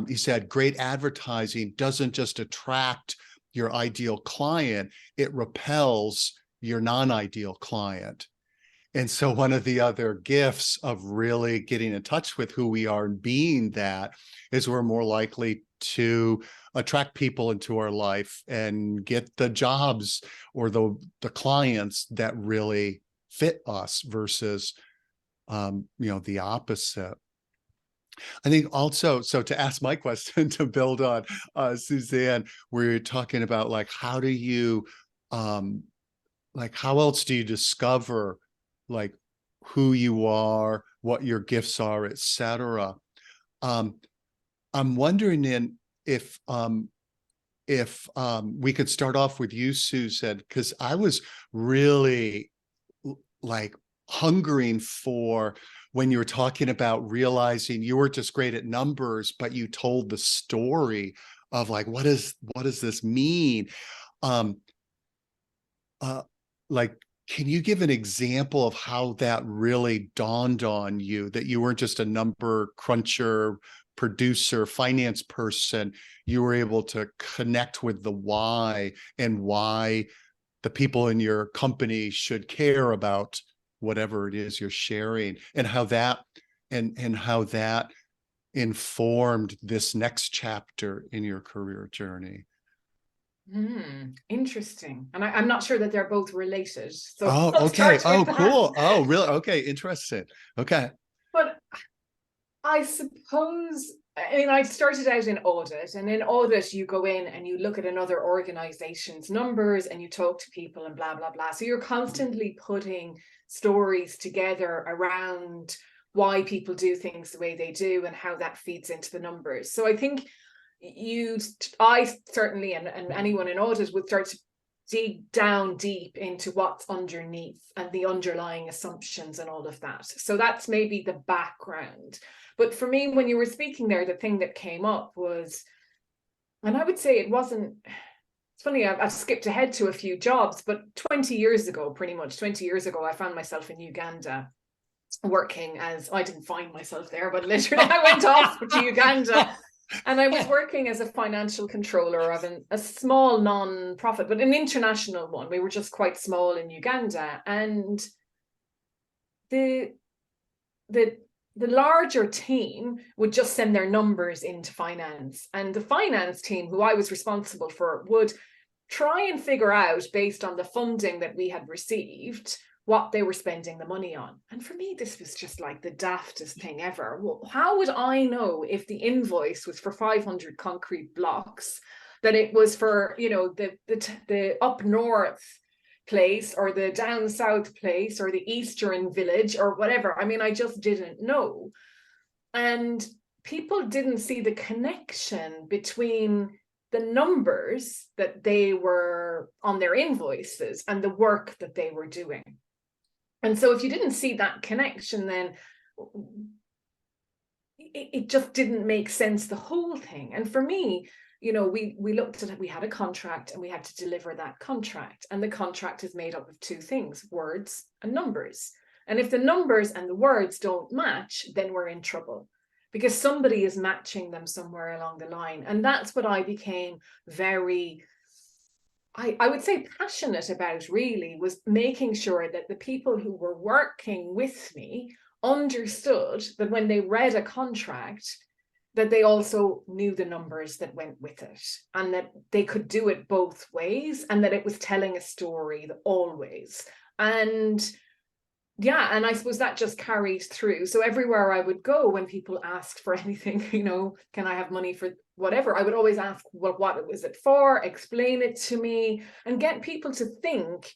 B: He said, great advertising doesn't just attract your ideal client, it repels your non-ideal client. And so one of the other gifts of really getting in touch with who we are and being that is we're more likely to attract people into our life and get the jobs or the clients that really fit us versus, the opposite. I think also, so to ask my question, to build on Suzanne, we're talking about like, how do you, how else do you discover like who you are, what your gifts are, etc. I'm wondering if we could start off with you, Susan, because I was really like hungering for when you were talking about realizing you were just great at numbers, but you told the story of like, what does this mean? Can you give an example of how that really dawned on you, that you weren't just a number cruncher, producer, finance person, you were able to connect with the why and why the people in your company should care about whatever it is you're sharing, and how that informed this next chapter in your career journey?
C: Interesting. And I'm not sure that they're both related. So
B: okay. Oh, cool. Oh, really? Okay. Interesting. Okay.
C: But I suppose, I mean, I started out in audit, and in audit, you go in and you look at another organization's numbers and you talk to people and blah, blah, blah. So you're constantly putting stories together around why people do things the way they do and how that feeds into the numbers. So I think I certainly, and anyone in audit would start to dig down deep into what's underneath and the underlying assumptions and all of that. So that's maybe the background. But for me, when you were speaking there, the thing that came up was, and I would say it wasn't, it's funny, I've skipped ahead to a few jobs, but 20 years ago, pretty much 20 years ago, I found myself in Uganda working as, I didn't find myself there, but literally I went off to Uganda. And I was working as a financial controller of a small non-profit, but an international one. We were just quite small in Uganda. And the larger team would just send their numbers into finance. And the finance team, who I was responsible for, would try and figure out, based on the funding that we had received, what they were spending the money on. And for me, this was just like the daftest thing ever. Well, how would I know if the invoice was for 500 concrete blocks, that it was for, you know, the up north place or the down south place or the eastern village or whatever? I mean, I just didn't know. And people didn't see the connection between the numbers that they were on their invoices and the work that they were doing. And so if you didn't see that connection, then it just didn't make sense, the whole thing. And for me, you know, we looked at it, we had a contract and we had to deliver that contract. And the contract is made up of two things, words and numbers. And if the numbers and the words don't match, then we're in trouble, because somebody is matching them somewhere along the line. And that's what I became very, I would say, passionate about, really, was making sure that the people who were working with me understood that when they read a contract, that they also knew the numbers that went with it, and that they could do it both ways, and that it was telling a story always. And yeah, and I suppose that just carried through. So everywhere I would go, when people asked for anything, you know, can I have money for whatever, I would always ask, well, what was it for? Explain it to me, and get people to think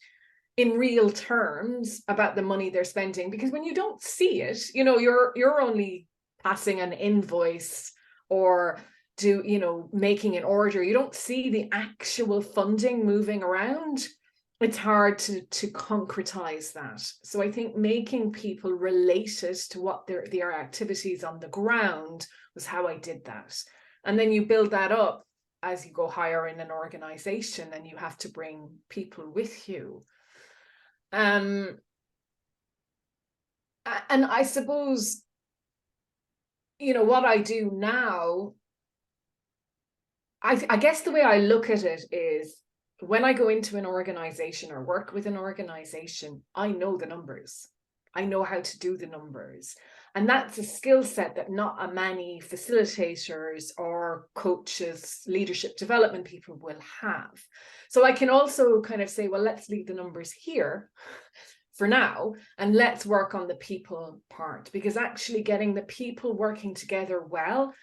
C: in real terms about the money they're spending. Because when you don't see it, you know, you're only passing an invoice or making an order. You don't see the actual funding moving around. It's hard to concretize that. So I think making people relate it to what their activities on the ground was how I did that. And then you build that up as you go higher in an organization, and you have to bring people with you. And I suppose, you know, what I do now, I guess the way I look at it is, when I go into an organization or work with an organization, I know the numbers. I know how to do the numbers. And that's a skill set that not many facilitators or coaches, leadership development people will have. So I can also kind of say, well, let's leave the numbers here for now, and let's work on the people part, because actually getting the people working together well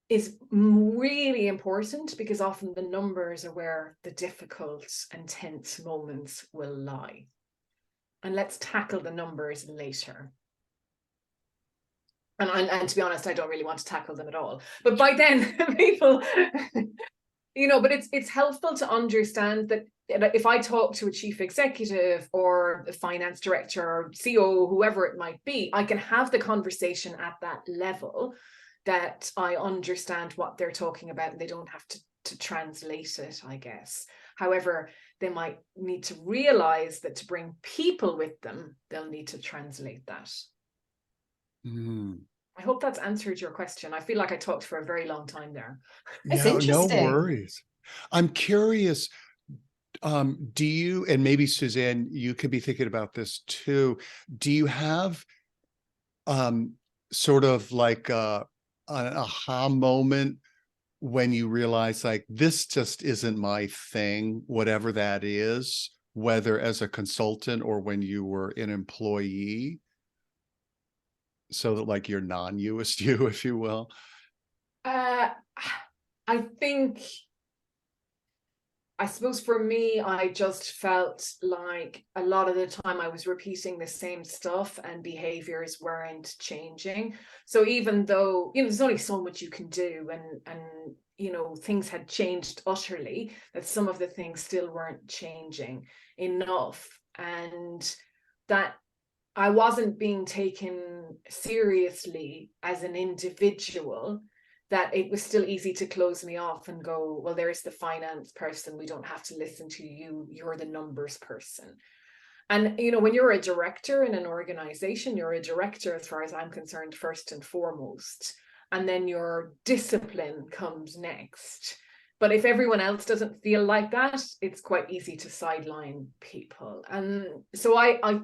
C: is really important, because often the numbers are where the difficult and tense moments will lie. And let's tackle the numbers later. And to be honest, I don't really want to tackle them at all. But by then, people, you know, but it's helpful to understand that if I talk to a chief executive or a finance director or CEO, whoever it might be, I can have the conversation at that level, that I understand what they're talking about, and they don't have to translate it, I guess. However, they might need to realize that to bring people with them, they'll need to translate that. I hope that's answered your question. I feel like I talked for a very long time there.
A: It's
B: No
A: interesting.
B: worries. I'm curious, do you, and maybe Suzanne, you could be thinking about this too, do you have sort of like an aha moment when you realize, like, this just isn't my thing, whatever that is, whether as a consultant or when you were an employee? So that, like, you're non-You-est You, if you will.
C: I think I suppose for me, I just felt like a lot of the time I was repeating the same stuff and behaviors weren't changing. So even though, there's only so much you can do, and things had changed utterly, that some of the things still weren't changing enough. And that I wasn't being taken seriously as an individual, that it was still easy to close me off and go, well, there's the finance person, we don't have to listen to you, you're the numbers person. And when you're a director in an organization, you're a director, as far as I'm concerned, first and foremost, and then your discipline comes next. But if everyone else doesn't feel like that, it's quite easy to sideline people. And so I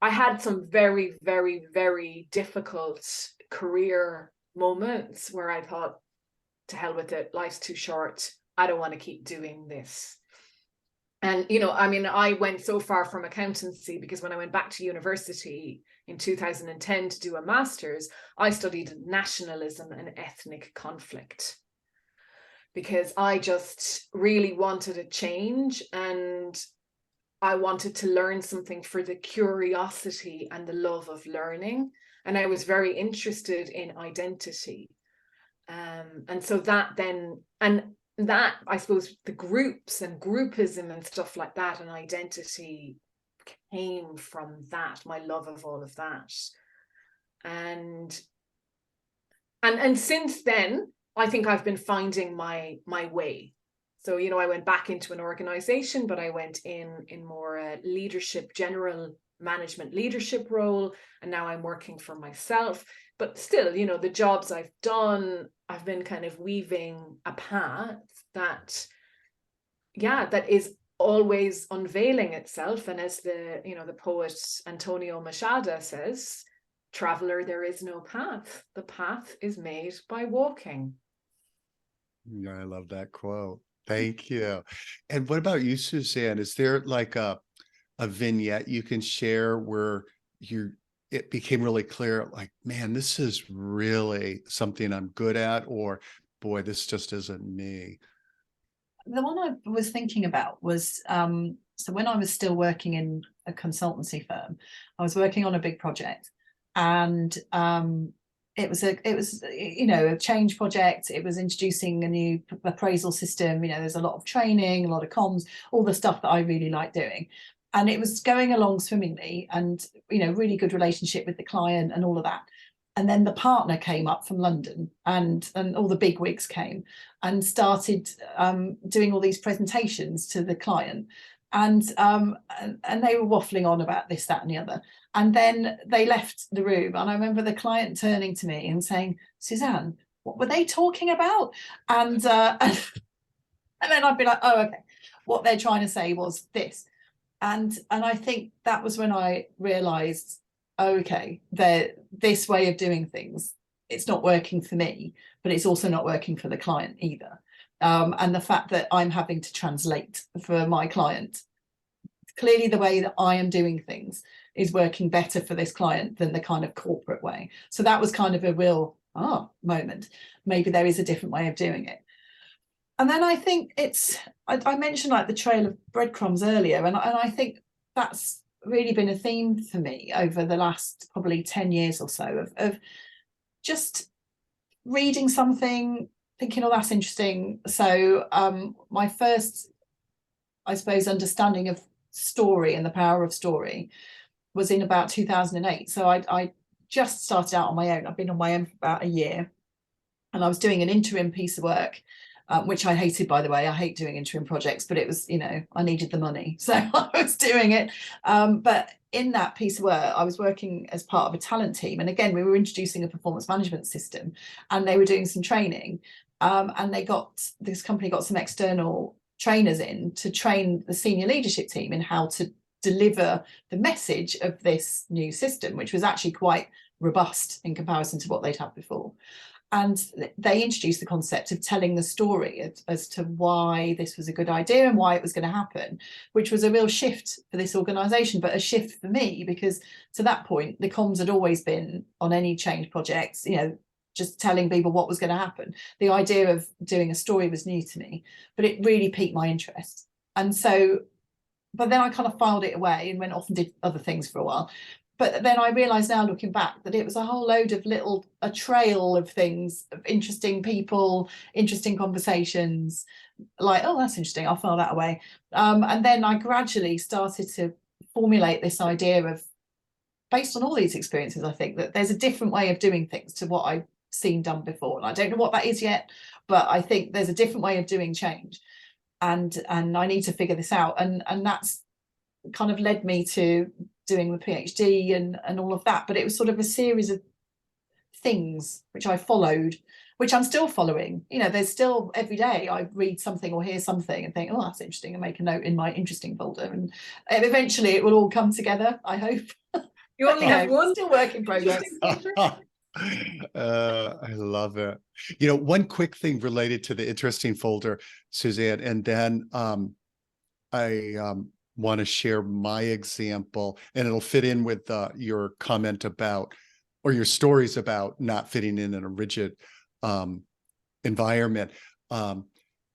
C: had some very, very, very difficult career moments where I thought, to hell with it, life's too short, I don't want to keep doing this. And I went so far from accountancy, because when I went back to university in 2010 to do a master's, I studied nationalism and ethnic conflict, because I just really wanted a change, and I wanted to learn something for the curiosity and the love of learning. And I was very interested in identity. And so that then, and that, I suppose, the groups and groupism and stuff like that and identity came from that, my love of all of that. And since then, I think I've been finding my way. So, I went back into an organization, but I went in more leadership, general management leadership role. And now I'm working for myself. But still, the jobs I've done, I've been kind of weaving a path that is always unveiling itself. And as the poet Antonio Machado says, traveler, there is no path. The path is made by walking.
B: Yeah, I love that quote. Thank you. And what about you, Susanne? Is there like a vignette you can share where it became really clear, like, man, this is really something I'm good at, or boy, this just isn't me?
A: The one I was thinking about was, so when I was still working in a consultancy firm, I was working on a big project, and it was a change project. It was introducing a new appraisal system. There's a lot of training, a lot of comms, all the stuff that I really like doing. And it was going along swimmingly, and really good relationship with the client and all of that. And then the partner came up from London, and all the big wigs came and started doing all these presentations to the client. And they were waffling on about this, that, and the other. And then they left the room. And I remember the client turning to me and saying, Susanne, what were they talking about? And then I'd be like, oh, okay. What they're trying to say was this. And I think that was when I realized, okay, this way of doing things, it's not working for me, but it's also not working for the client either. And the fact that I'm having to translate for my client, clearly the way that I am doing things is working better for this client than the kind of corporate way. So that was kind of a real moment. Maybe there is a different way of doing it. And then I think I mentioned like the trail of breadcrumbs earlier, and I think that's really been a theme for me over the last probably 10 years or so of just reading something, thinking, oh, that's interesting. So my first, I suppose, understanding of story and the power of story was in about 2008. So I just started out on my own. I've been on my own for about a year, and I was doing an interim piece of work, which I hated, by the way. I hate doing interim projects, but it was, I needed the money, so I was doing it. But in that piece of work, I was working as part of a talent team. And again, we were introducing a performance management system, and they were doing some training. And this company got some external trainers in to train the senior leadership team in how to deliver the message of this new system, which was actually quite robust in comparison to what they'd had before. And they introduced the concept of telling the story as to why this was a good idea and why it was going to happen, which was a real shift for this organisation, but a shift for me, because to that point, the comms had always been on any change projects, just telling people what was going to happen. The idea of doing a story was new to me, but it really piqued my interest. And so, but then I kind of filed it away and went off and did other things for a while. But then I realised now, looking back, that it was a whole load of a trail of things, of interesting people, interesting conversations, like, oh, that's interesting, I'll file that away. And then I gradually started to formulate this idea of, based on all these experiences, I think that there's a different way of doing things to what I've seen done before. And I don't know what that is yet, but I think there's a different way of doing change. And I need to figure this out. And that's kind of led me to doing the PhD and all of that. But it was sort of a series of things which I followed, which I'm still following. You know, there's still, every day I read something or hear something and think, oh, that's interesting, and make a note in my interesting folder. And eventually it will all come together, I hope.
C: You only have one.
A: Still work in progress.
B: I love it. You know, one quick thing related to the interesting folder, Susanne, and then I want to share my example, and it'll fit in with your comment about, or your stories about not fitting in a rigid environment.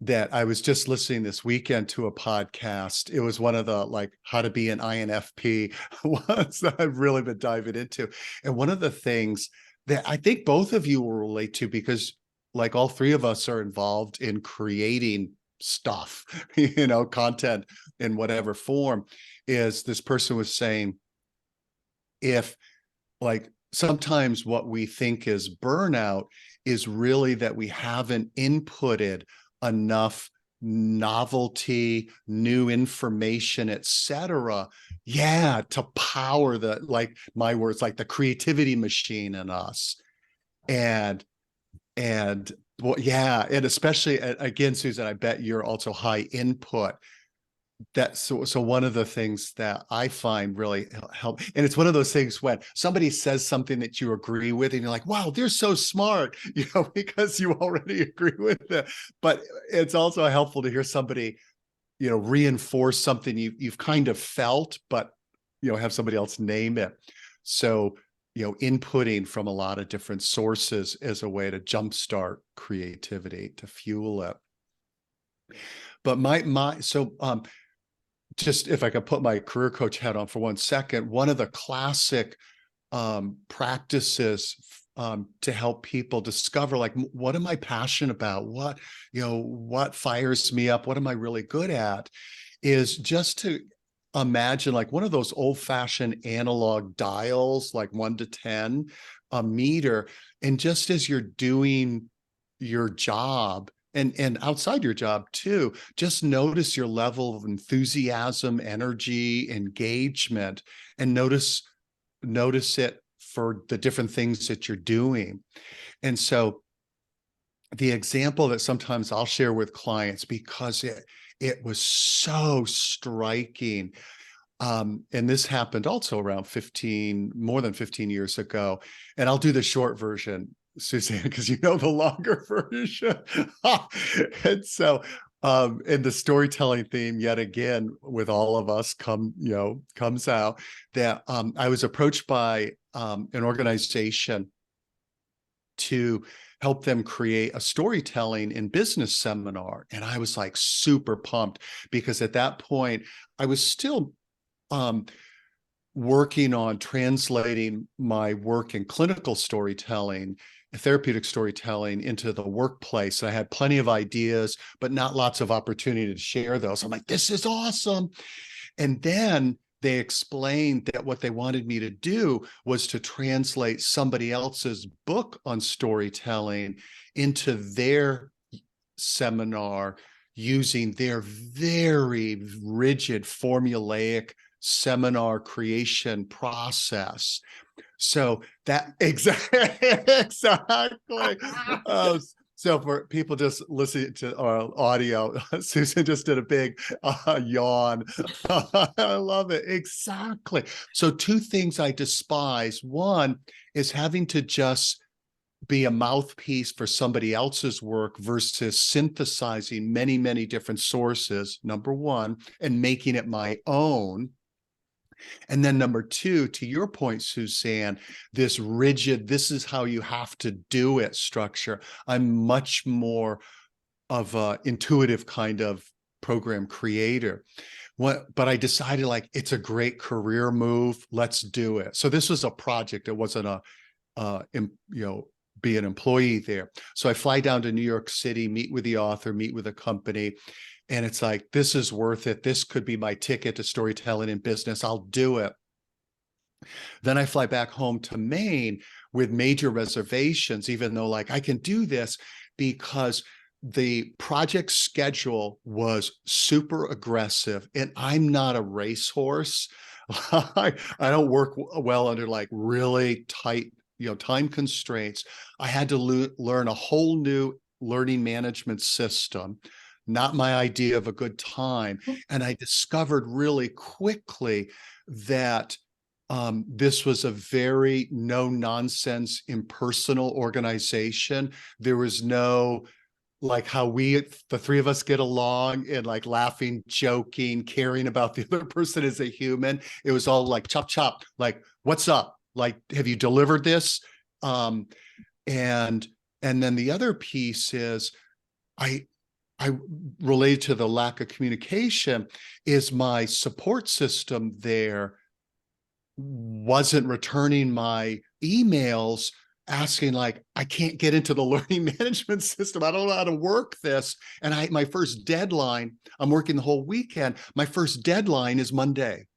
B: That I was just listening this weekend to a podcast. It was one of the, like, how to be an INFP ones that I've really been diving into. And one of the things that I think both of you will relate to, because like all three of us are involved in creating stuff, you know, content in whatever form, is this person was saying, if, like, sometimes what we think is burnout is really that we haven't inputted enough novelty, new information, etc. Yeah, to power the, like my words, like the creativity machine in us. And well, yeah, and especially, again, Susan, I bet you're also high input. So one of the things that I find really help, and it's one of those things when somebody says something that you agree with and you're like, wow, they're so smart, you know, because you already agree with it. But it's also helpful to hear somebody, you know, reinforce something you've kind of felt, but, you know, have somebody else name it. So, you know, inputting from a lot of different sources is a way to jumpstart creativity, to fuel it. But just if I could put my career coach hat on for 1 second, one of the classic practices to help people discover, like, what am I passionate about? What, you know, what fires me up? What am I really good at? Is just to imagine like one of those old-fashioned analog dials, like 1 to 10, a meter. And just as you're doing your job, and outside your job too, just notice your level of enthusiasm, energy, engagement, and notice it for the different things that you're doing. And so the example that sometimes I'll share with clients, because it was so striking, and this happened also around more than 15 years ago, and I'll do the short version, Susanne, because you know the longer version. And so in the storytelling theme, yet again, with all of us comes out that I was approached by an organization to help them create a storytelling in business seminar. And I was like super pumped, because at that point I was still working on translating my work in clinical storytelling, therapeutic storytelling, into the workplace. I had plenty of ideas, but not lots of opportunity to share those. I'm like, this is awesome. And then they explained that what they wanted me to do was to translate somebody else's book on storytelling into their seminar using their very rigid, formulaic seminar creation process. So that exactly. So for people just listening to our audio, Susan just did a big yawn. I love it. Exactly. So 2 things I despise. One is having to just be a mouthpiece for somebody else's work versus synthesizing many, many different sources, number one, and making it my own. And then number two, to your point, Suzanne, this rigid, this is how you have to do it structure. I'm much more of a intuitive kind of program creator. But I decided like, it's a great career move. Let's do it. So this was a project. It wasn't be an employee there. So I fly down to New York City, meet with the author, meet with a company. And it's like, this is worth it. This could be my ticket to storytelling in business. I'll do it. Then I fly back home to Maine with major reservations, even though like I can do this because the project schedule was super aggressive and I'm not a racehorse. I don't work well under like really tight, time constraints. I had to learn a whole new learning management system, not my idea of a good time. And I discovered really quickly that this was a very no nonsense, impersonal organization. There was no like how the three of us get along and like laughing, joking, caring about the other person as a human. It was all like chop, chop, like, what's up? Like, have you delivered this? And then the other piece is I related to the lack of communication is my support system there wasn't returning my emails asking like, I can't get into the learning management system. I don't know how to work this. And my first deadline, I'm working the whole weekend. My first deadline is Monday.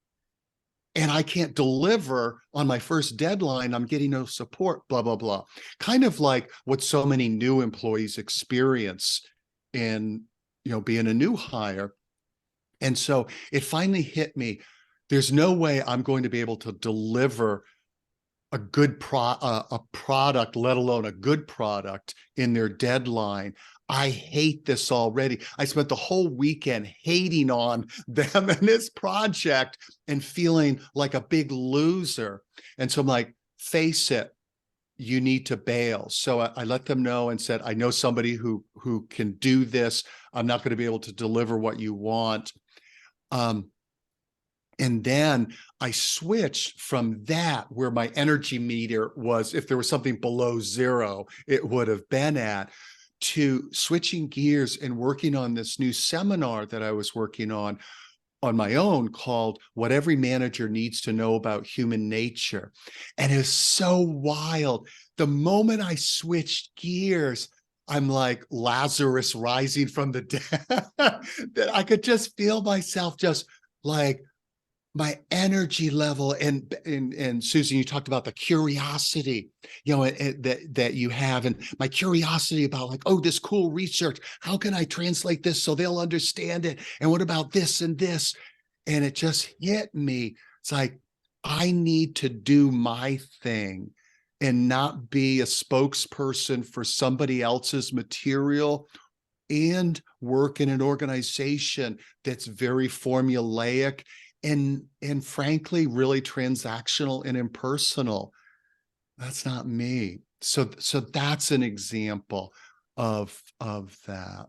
B: And I can't deliver on my first deadline. I'm getting no support, blah, blah, blah. Kind of like what so many new employees experience in, being a new hire. And so it finally hit me. There's no way I'm going to be able to deliver a good product, let alone a good product in their deadline. I hate this already. I spent the whole weekend hating on them and this project and feeling like a big loser. And so I'm like, face it, you need to bail. So I let them know and said, I know somebody who can do this. I'm not going to be able to deliver what you want. And then I switched from that where my energy meter was, if there was something below zero, it would have been at, to switching gears and working on this new seminar that I was working on my own called What Every Manager Needs to Know About Human Nature. And it was so wild. The moment I switched gears, I'm like Lazarus rising from the dead. That I could just feel myself just like, my energy level and Susan, you talked about the curiosity, that you have, and my curiosity about like, oh, this cool research, how can I translate this so they'll understand it? And what about this and this? And it just hit me. It's like, I need to do my thing and not be a spokesperson for somebody else's material and work in an organization that's very formulaic and frankly, really transactional and impersonal. That's not me. So that's an example of that.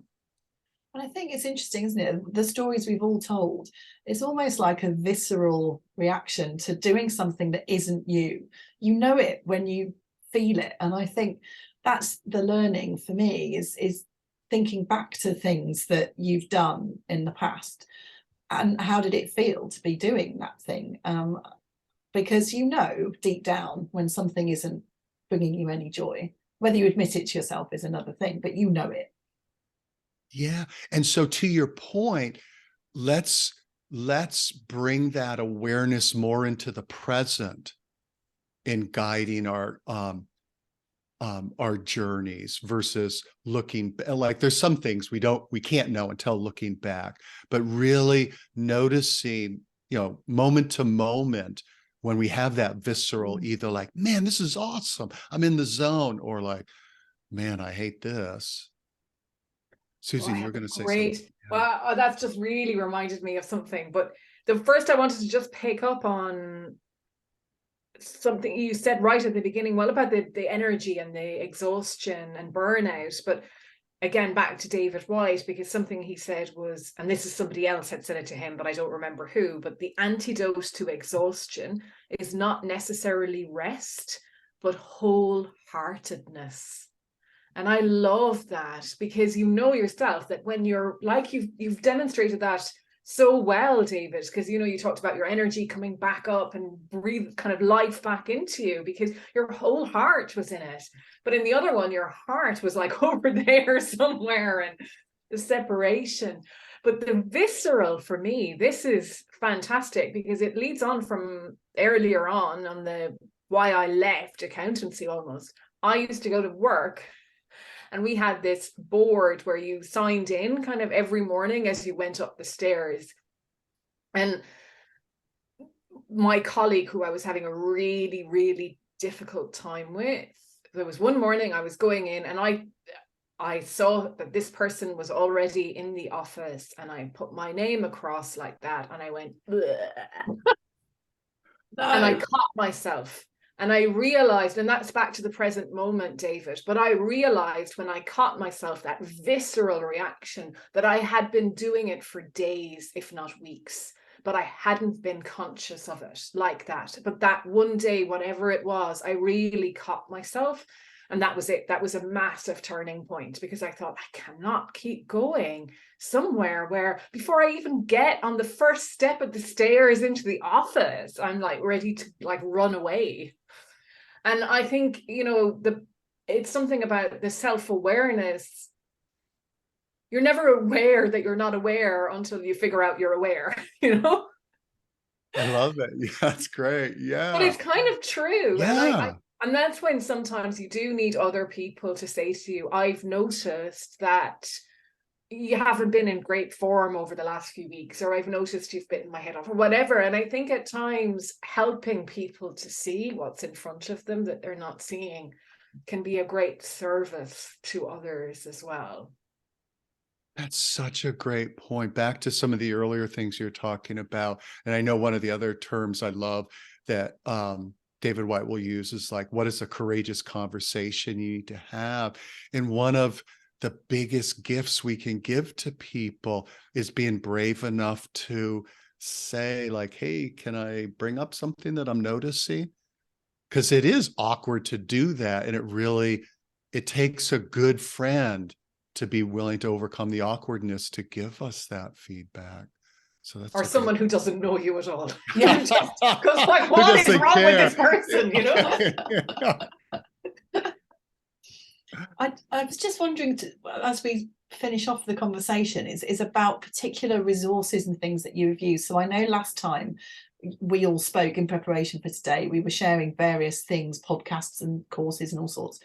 A: And I think it's interesting, isn't it? The stories we've all told, it's almost like a visceral reaction to doing something that isn't you. You know it when you feel it. And I think that's the learning for me is thinking back to things that you've done in the past. And how did it feel to be doing that thing? Because deep down when something isn't bringing you any joy, whether you admit it to yourself is another thing, but you know it.
B: Yeah. And so to your point, let's bring that awareness more into the present in guiding our journeys versus looking like there's some things we can't know until looking back, but really noticing, moment to moment when we have that visceral, either like, man, this is awesome, I'm in the zone, or like, man, I hate this. Susan, you're going to say
C: great.
B: something.
C: Well, that's just really reminded me of something. But the first I wanted to just pick up on something you said right at the beginning, well, about the energy and the exhaustion and burnout. But again, back to David White, because something he said was, and this is somebody else had said it to him, but I don't remember who, but the antidote to exhaustion is not necessarily rest, but wholeheartedness. And I love that, because you know yourself that when you're like, you've demonstrated that so well, David, because you know, you talked about your energy coming back up and breathe kind of life back into you because your whole heart was in it. But in the other one, your heart was like over there somewhere, and the separation. But the visceral, for me, this is fantastic because it leads on from earlier on the why I left accountancy almost. I used to go to work, and we had this board where you signed in kind of every morning as you went up the stairs. And my colleague, who I was having a really, really difficult time with, there was one morning I was going in, and I saw that this person was already in the office, and I put my name across like that, and I went, and I caught myself. And I realized, and that's back to the present moment, David, but I realized when I caught myself, that visceral reaction, that I had been doing it for days, if not weeks, but I hadn't been conscious of it like that. But that one day, whatever it was, I really caught myself. And that was it. That was a massive turning point, because I thought, I cannot keep going somewhere where before I even get on the first step of the stairs into the office, I'm like ready to like run away. And I think, you know, it's something about the self-awareness. You're never aware that you're not aware until you figure out you're aware, you know?
B: I love it. Yeah, that's great. Yeah.
C: But it's kind of true.
B: Yeah.
C: And that's when sometimes you do need other people to say to you, I've noticed that you haven't been in great form over the last few weeks, or I've noticed you've bitten my head off, or whatever. And I think at times helping people to see what's in front of them that they're not seeing can be a great service to others as well.
B: That's such a great point. Back to some of the earlier things you're talking about. And I know one of the other terms I love that David White will use is like, what is a courageous conversation you need to have? And one of the biggest gifts we can give to people is being brave enough to say like, hey, can I bring up something that I'm noticing? Because it is awkward to do that. And it takes a good friend to be willing to overcome the awkwardness to give us that feedback. So that's
C: or someone who doesn't know you at all.
A: Yeah.
C: Because like, what is wrong with this person, you know?
A: I was just wondering, as we finish off the conversation, is about particular resources and things that you've used. So I know last time we all spoke in preparation for today, we were sharing various things, podcasts and courses and all sorts.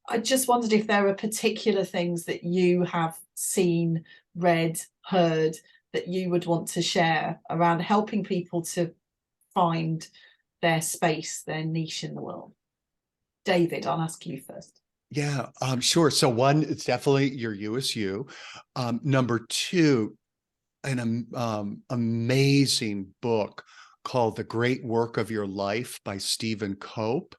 A: I just wondered if there are particular things that you have seen, read, heard that you would want to share around helping people to find their space, their niche in the world. David, I'll ask you first.
B: Yeah, sure. So one, it's definitely Your You-est You. Number two, an amazing book called The Great Work of Your Life by Stephen Cope.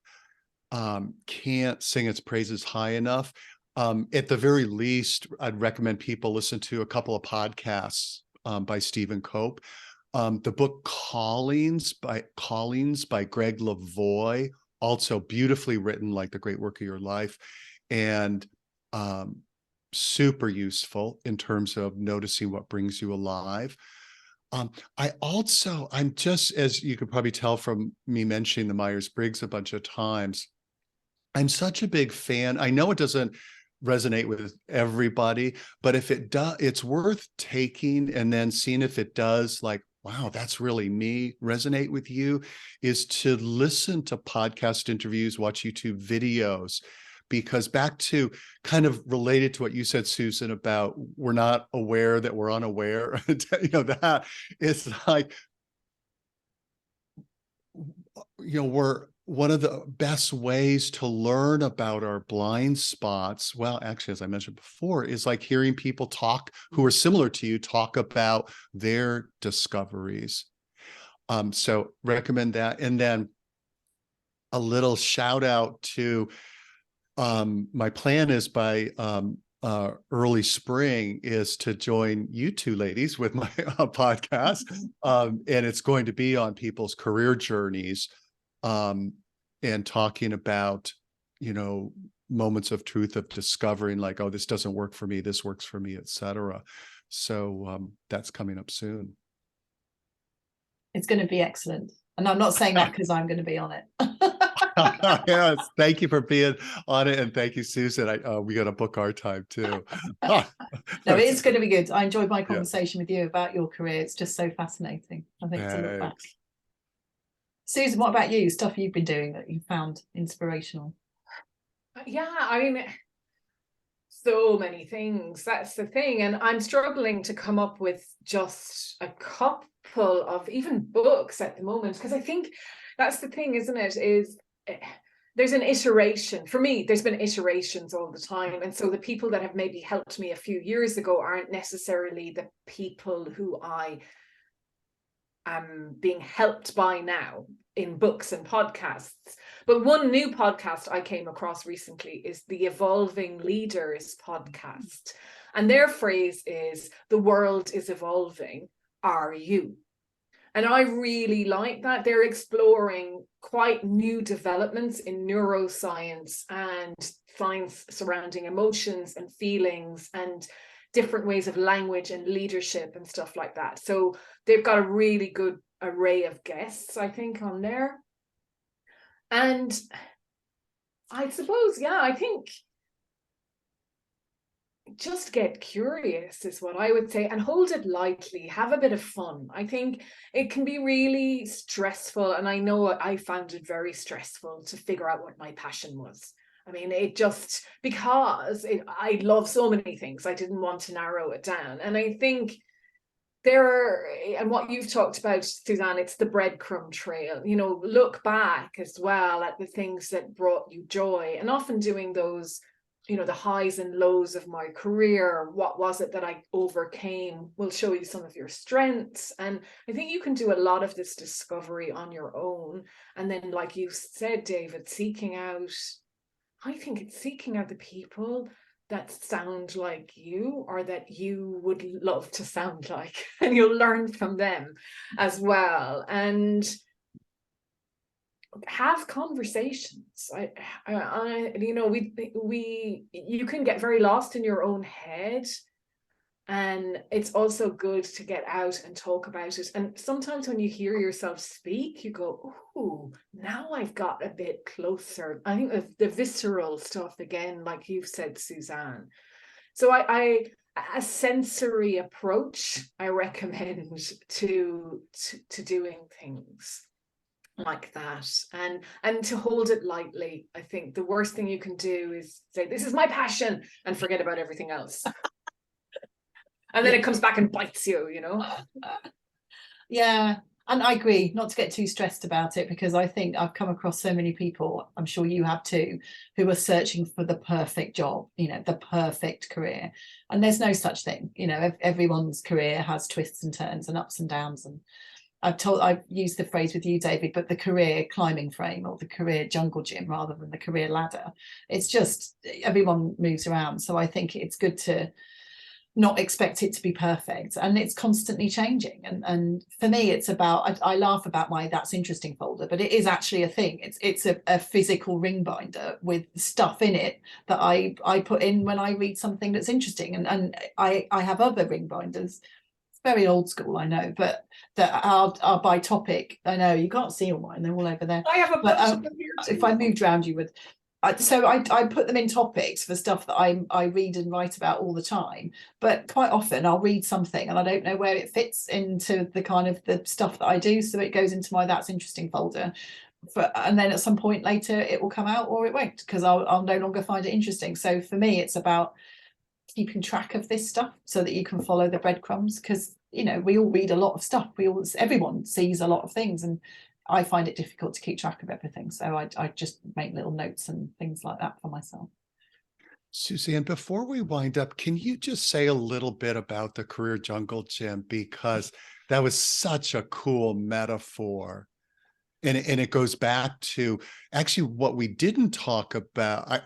B: Can't sing its praises high enough. At the very least, I'd recommend people listen to a couple of podcasts by Stephen Cope. The book Callings by Greg Lavoie, also beautifully written, like The Great Work of Your Life, and super useful in terms of noticing what brings you alive. I'm just, as you could probably tell from me mentioning the Myers-Briggs a bunch of times, I'm such a big fan. I know it doesn't resonate with everybody, but if it does, it's worth taking and then seeing if it does, like, wow, that's really me, resonate with you, is to listen to podcast interviews, watch YouTube videos, because back to kind of related to what you said, Susan, about we're not aware that we're unaware, that is like, we're one of the best ways to learn about our blind spots. Well, actually, as I mentioned before, is like hearing people talk who are similar to you, talk about their discoveries. So recommend that. And then a little shout out to My Plan Is by early spring is to join you two ladies with my podcast. And it's going to be on people's career journeys, and talking about, moments of truth, of discovering like, oh, this doesn't work for me, this works for me, etc. So that's coming up soon.
A: It's going to be excellent. And I'm not saying that because I'm going to be on it.
B: Yes, thank you for being on it, and thank you, Susan. We got to book our time too.
A: No, it's going to be good. I enjoyed my
B: Yeah.
A: conversation with you about your career. It's just so fascinating, I think, to look back.
B: Thanks.
A: Susan, what about you? Stuff you've been doing that you found inspirational?
C: Yeah, I mean, so many things. That's the thing. And I'm struggling to come up with just a couple of even books at the moment, because I think that's the thing, isn't it? Is there's an iteration. For me, there's been iterations all the time. And so the people that have maybe helped me a few years ago aren't necessarily the people who I am being helped by now in books and podcasts. But one new podcast I came across recently is the Evolving Leaders podcast. And their phrase is, the world is evolving, are you? And I really like that. They're exploring quite new developments in neuroscience and science surrounding emotions and feelings and different ways of language and leadership and stuff like that. So they've got a really good array of guests, I think, on there. And I suppose, yeah, I think just get curious is what I would say, and hold it lightly, have a bit of fun. I think it can be really stressful, and I know I found it very stressful to figure out what my passion was. I mean, it just, because I love so many things, I didn't want to narrow it down. And I think and what you've talked about, Susanne, it's the breadcrumb trail. Look back as well at the things that brought you joy, and often doing those, the highs and lows of my career. What was it that I overcame will show you some of your strengths. And I think you can do a lot of this discovery on your own. And then, like you said, David, I think it's seeking out the people that sound like you, or that you would love to sound like, and you'll learn from them as well. And have conversations. You can get very lost in your own head, and it's also good to get out and talk about it. And sometimes when you hear yourself speak, you go, oh, now I've got a bit closer. I think of the visceral stuff again, like you've said, Susanne. So a sensory approach I recommend to doing things like that, and to hold it lightly. I think the worst thing you can do is say, this is my passion, and forget about everything else. And then it comes back and bites you,
A: Yeah, and I agree not to get too stressed about it, because I think I've come across so many people, I'm sure you have too, who are searching for the perfect job, the perfect career. And there's no such thing. Everyone's career has twists and turns and ups and downs. And I've used the phrase with you, David, but the career climbing frame, or the career jungle gym, rather than the career ladder. It's just, everyone moves around. So I think it's good to not expect it to be perfect, and it's constantly changing. And for me, it's about, I laugh about my That's Interesting folder, but it is actually a thing. It's a physical ring binder with stuff in it that I put in when I read something that's interesting. And I have other ring binders, very old school, I know, but that are by topic. I know you can't see all mine, they're all over there.
C: I have a bunch of them here too.
A: If I moved around, you would. So I put them in topics for stuff that I read and write about all the time. But quite often I'll read something and I don't know where it fits into the kind of the stuff that I do. So it goes into my That's Interesting folder. And then at some point later it will come out, or it won't, because I'll no longer find it interesting. So for me, it's about keeping track of this stuff so that you can follow the breadcrumbs, because we all read a lot of stuff, everyone sees a lot of things, and I find it difficult to keep track of everything. So I just make little notes and things like that for myself.
B: Susanne, before we wind up, can you just say a little bit about the Career Jungle Gym? Because that was such a cool metaphor. And it goes back to actually what we didn't talk about.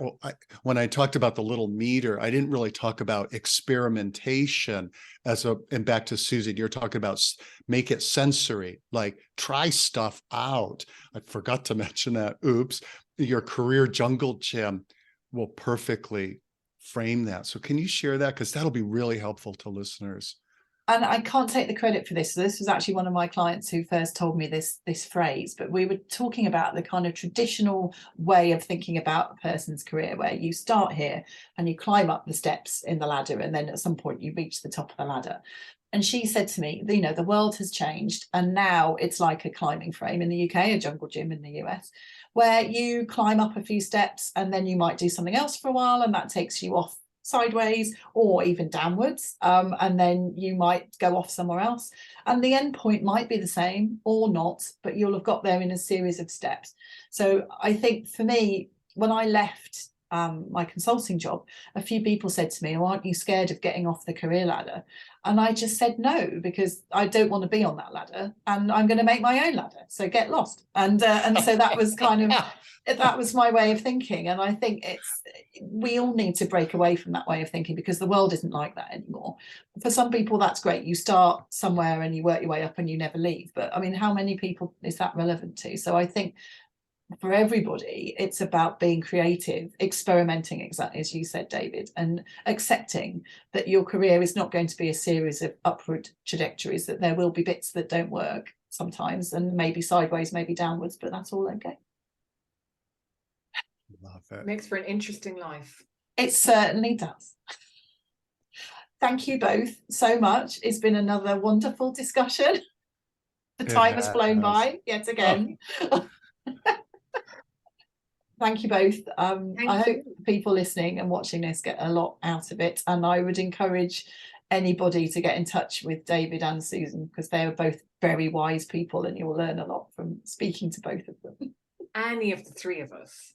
B: When I talked about the little meter, I didn't really talk about experimentation and back to Susan, you're talking about make it sensory, like try stuff out. I forgot to mention that. Oops. Your career jungle gym will perfectly frame that. So can you share that? Because that'll be really helpful to listeners.
A: And I can't take the credit for this. So this was actually one of my clients who first told me this phrase, but we were talking about the kind of traditional way of thinking about a person's career, where you start here and you climb up the steps in the ladder, and then at some point you reach the top of the ladder. And she said to me, you know, the world has changed, and now it's like a climbing frame in the UK, a jungle gym in the US, where you climb up a few steps and then you might do something else for a while, and that takes you off sideways or even downwards, and then you might go off somewhere else, and the end point might be the same or not, but you'll have got there in a series of steps. So I think for me, when I left my consulting job, a few people said to me, oh, aren't you scared of getting off the career ladder? And I just said no, because I don't want to be on that ladder, and I'm going to make my own ladder, so get lost. And so that was kind of that was my way of thinking. And I think we all need to break away from that way of thinking, because the world isn't like that anymore. For some people, that's great. You start somewhere and you work your way up and you never leave. But I mean, how many people is that relevant to? So I think for everybody, it's about being creative, experimenting, exactly as you said, David, and accepting that your career is not going to be a series of upward trajectories, that there will be bits that don't work sometimes, and maybe sideways, maybe downwards, but that's all okay.
B: Love it.
C: Makes for an interesting life.
A: It certainly does. Thank you both so much. It's been another wonderful discussion. The time has flown by yet again. Oh. Thank you both. I hope people listening and watching this get a lot out of it, and I would encourage anybody to get in touch with David and Susan, because they are both very wise people, and you'll learn a lot from speaking to both of them.
C: Any of the three of us.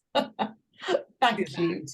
A: Thank you.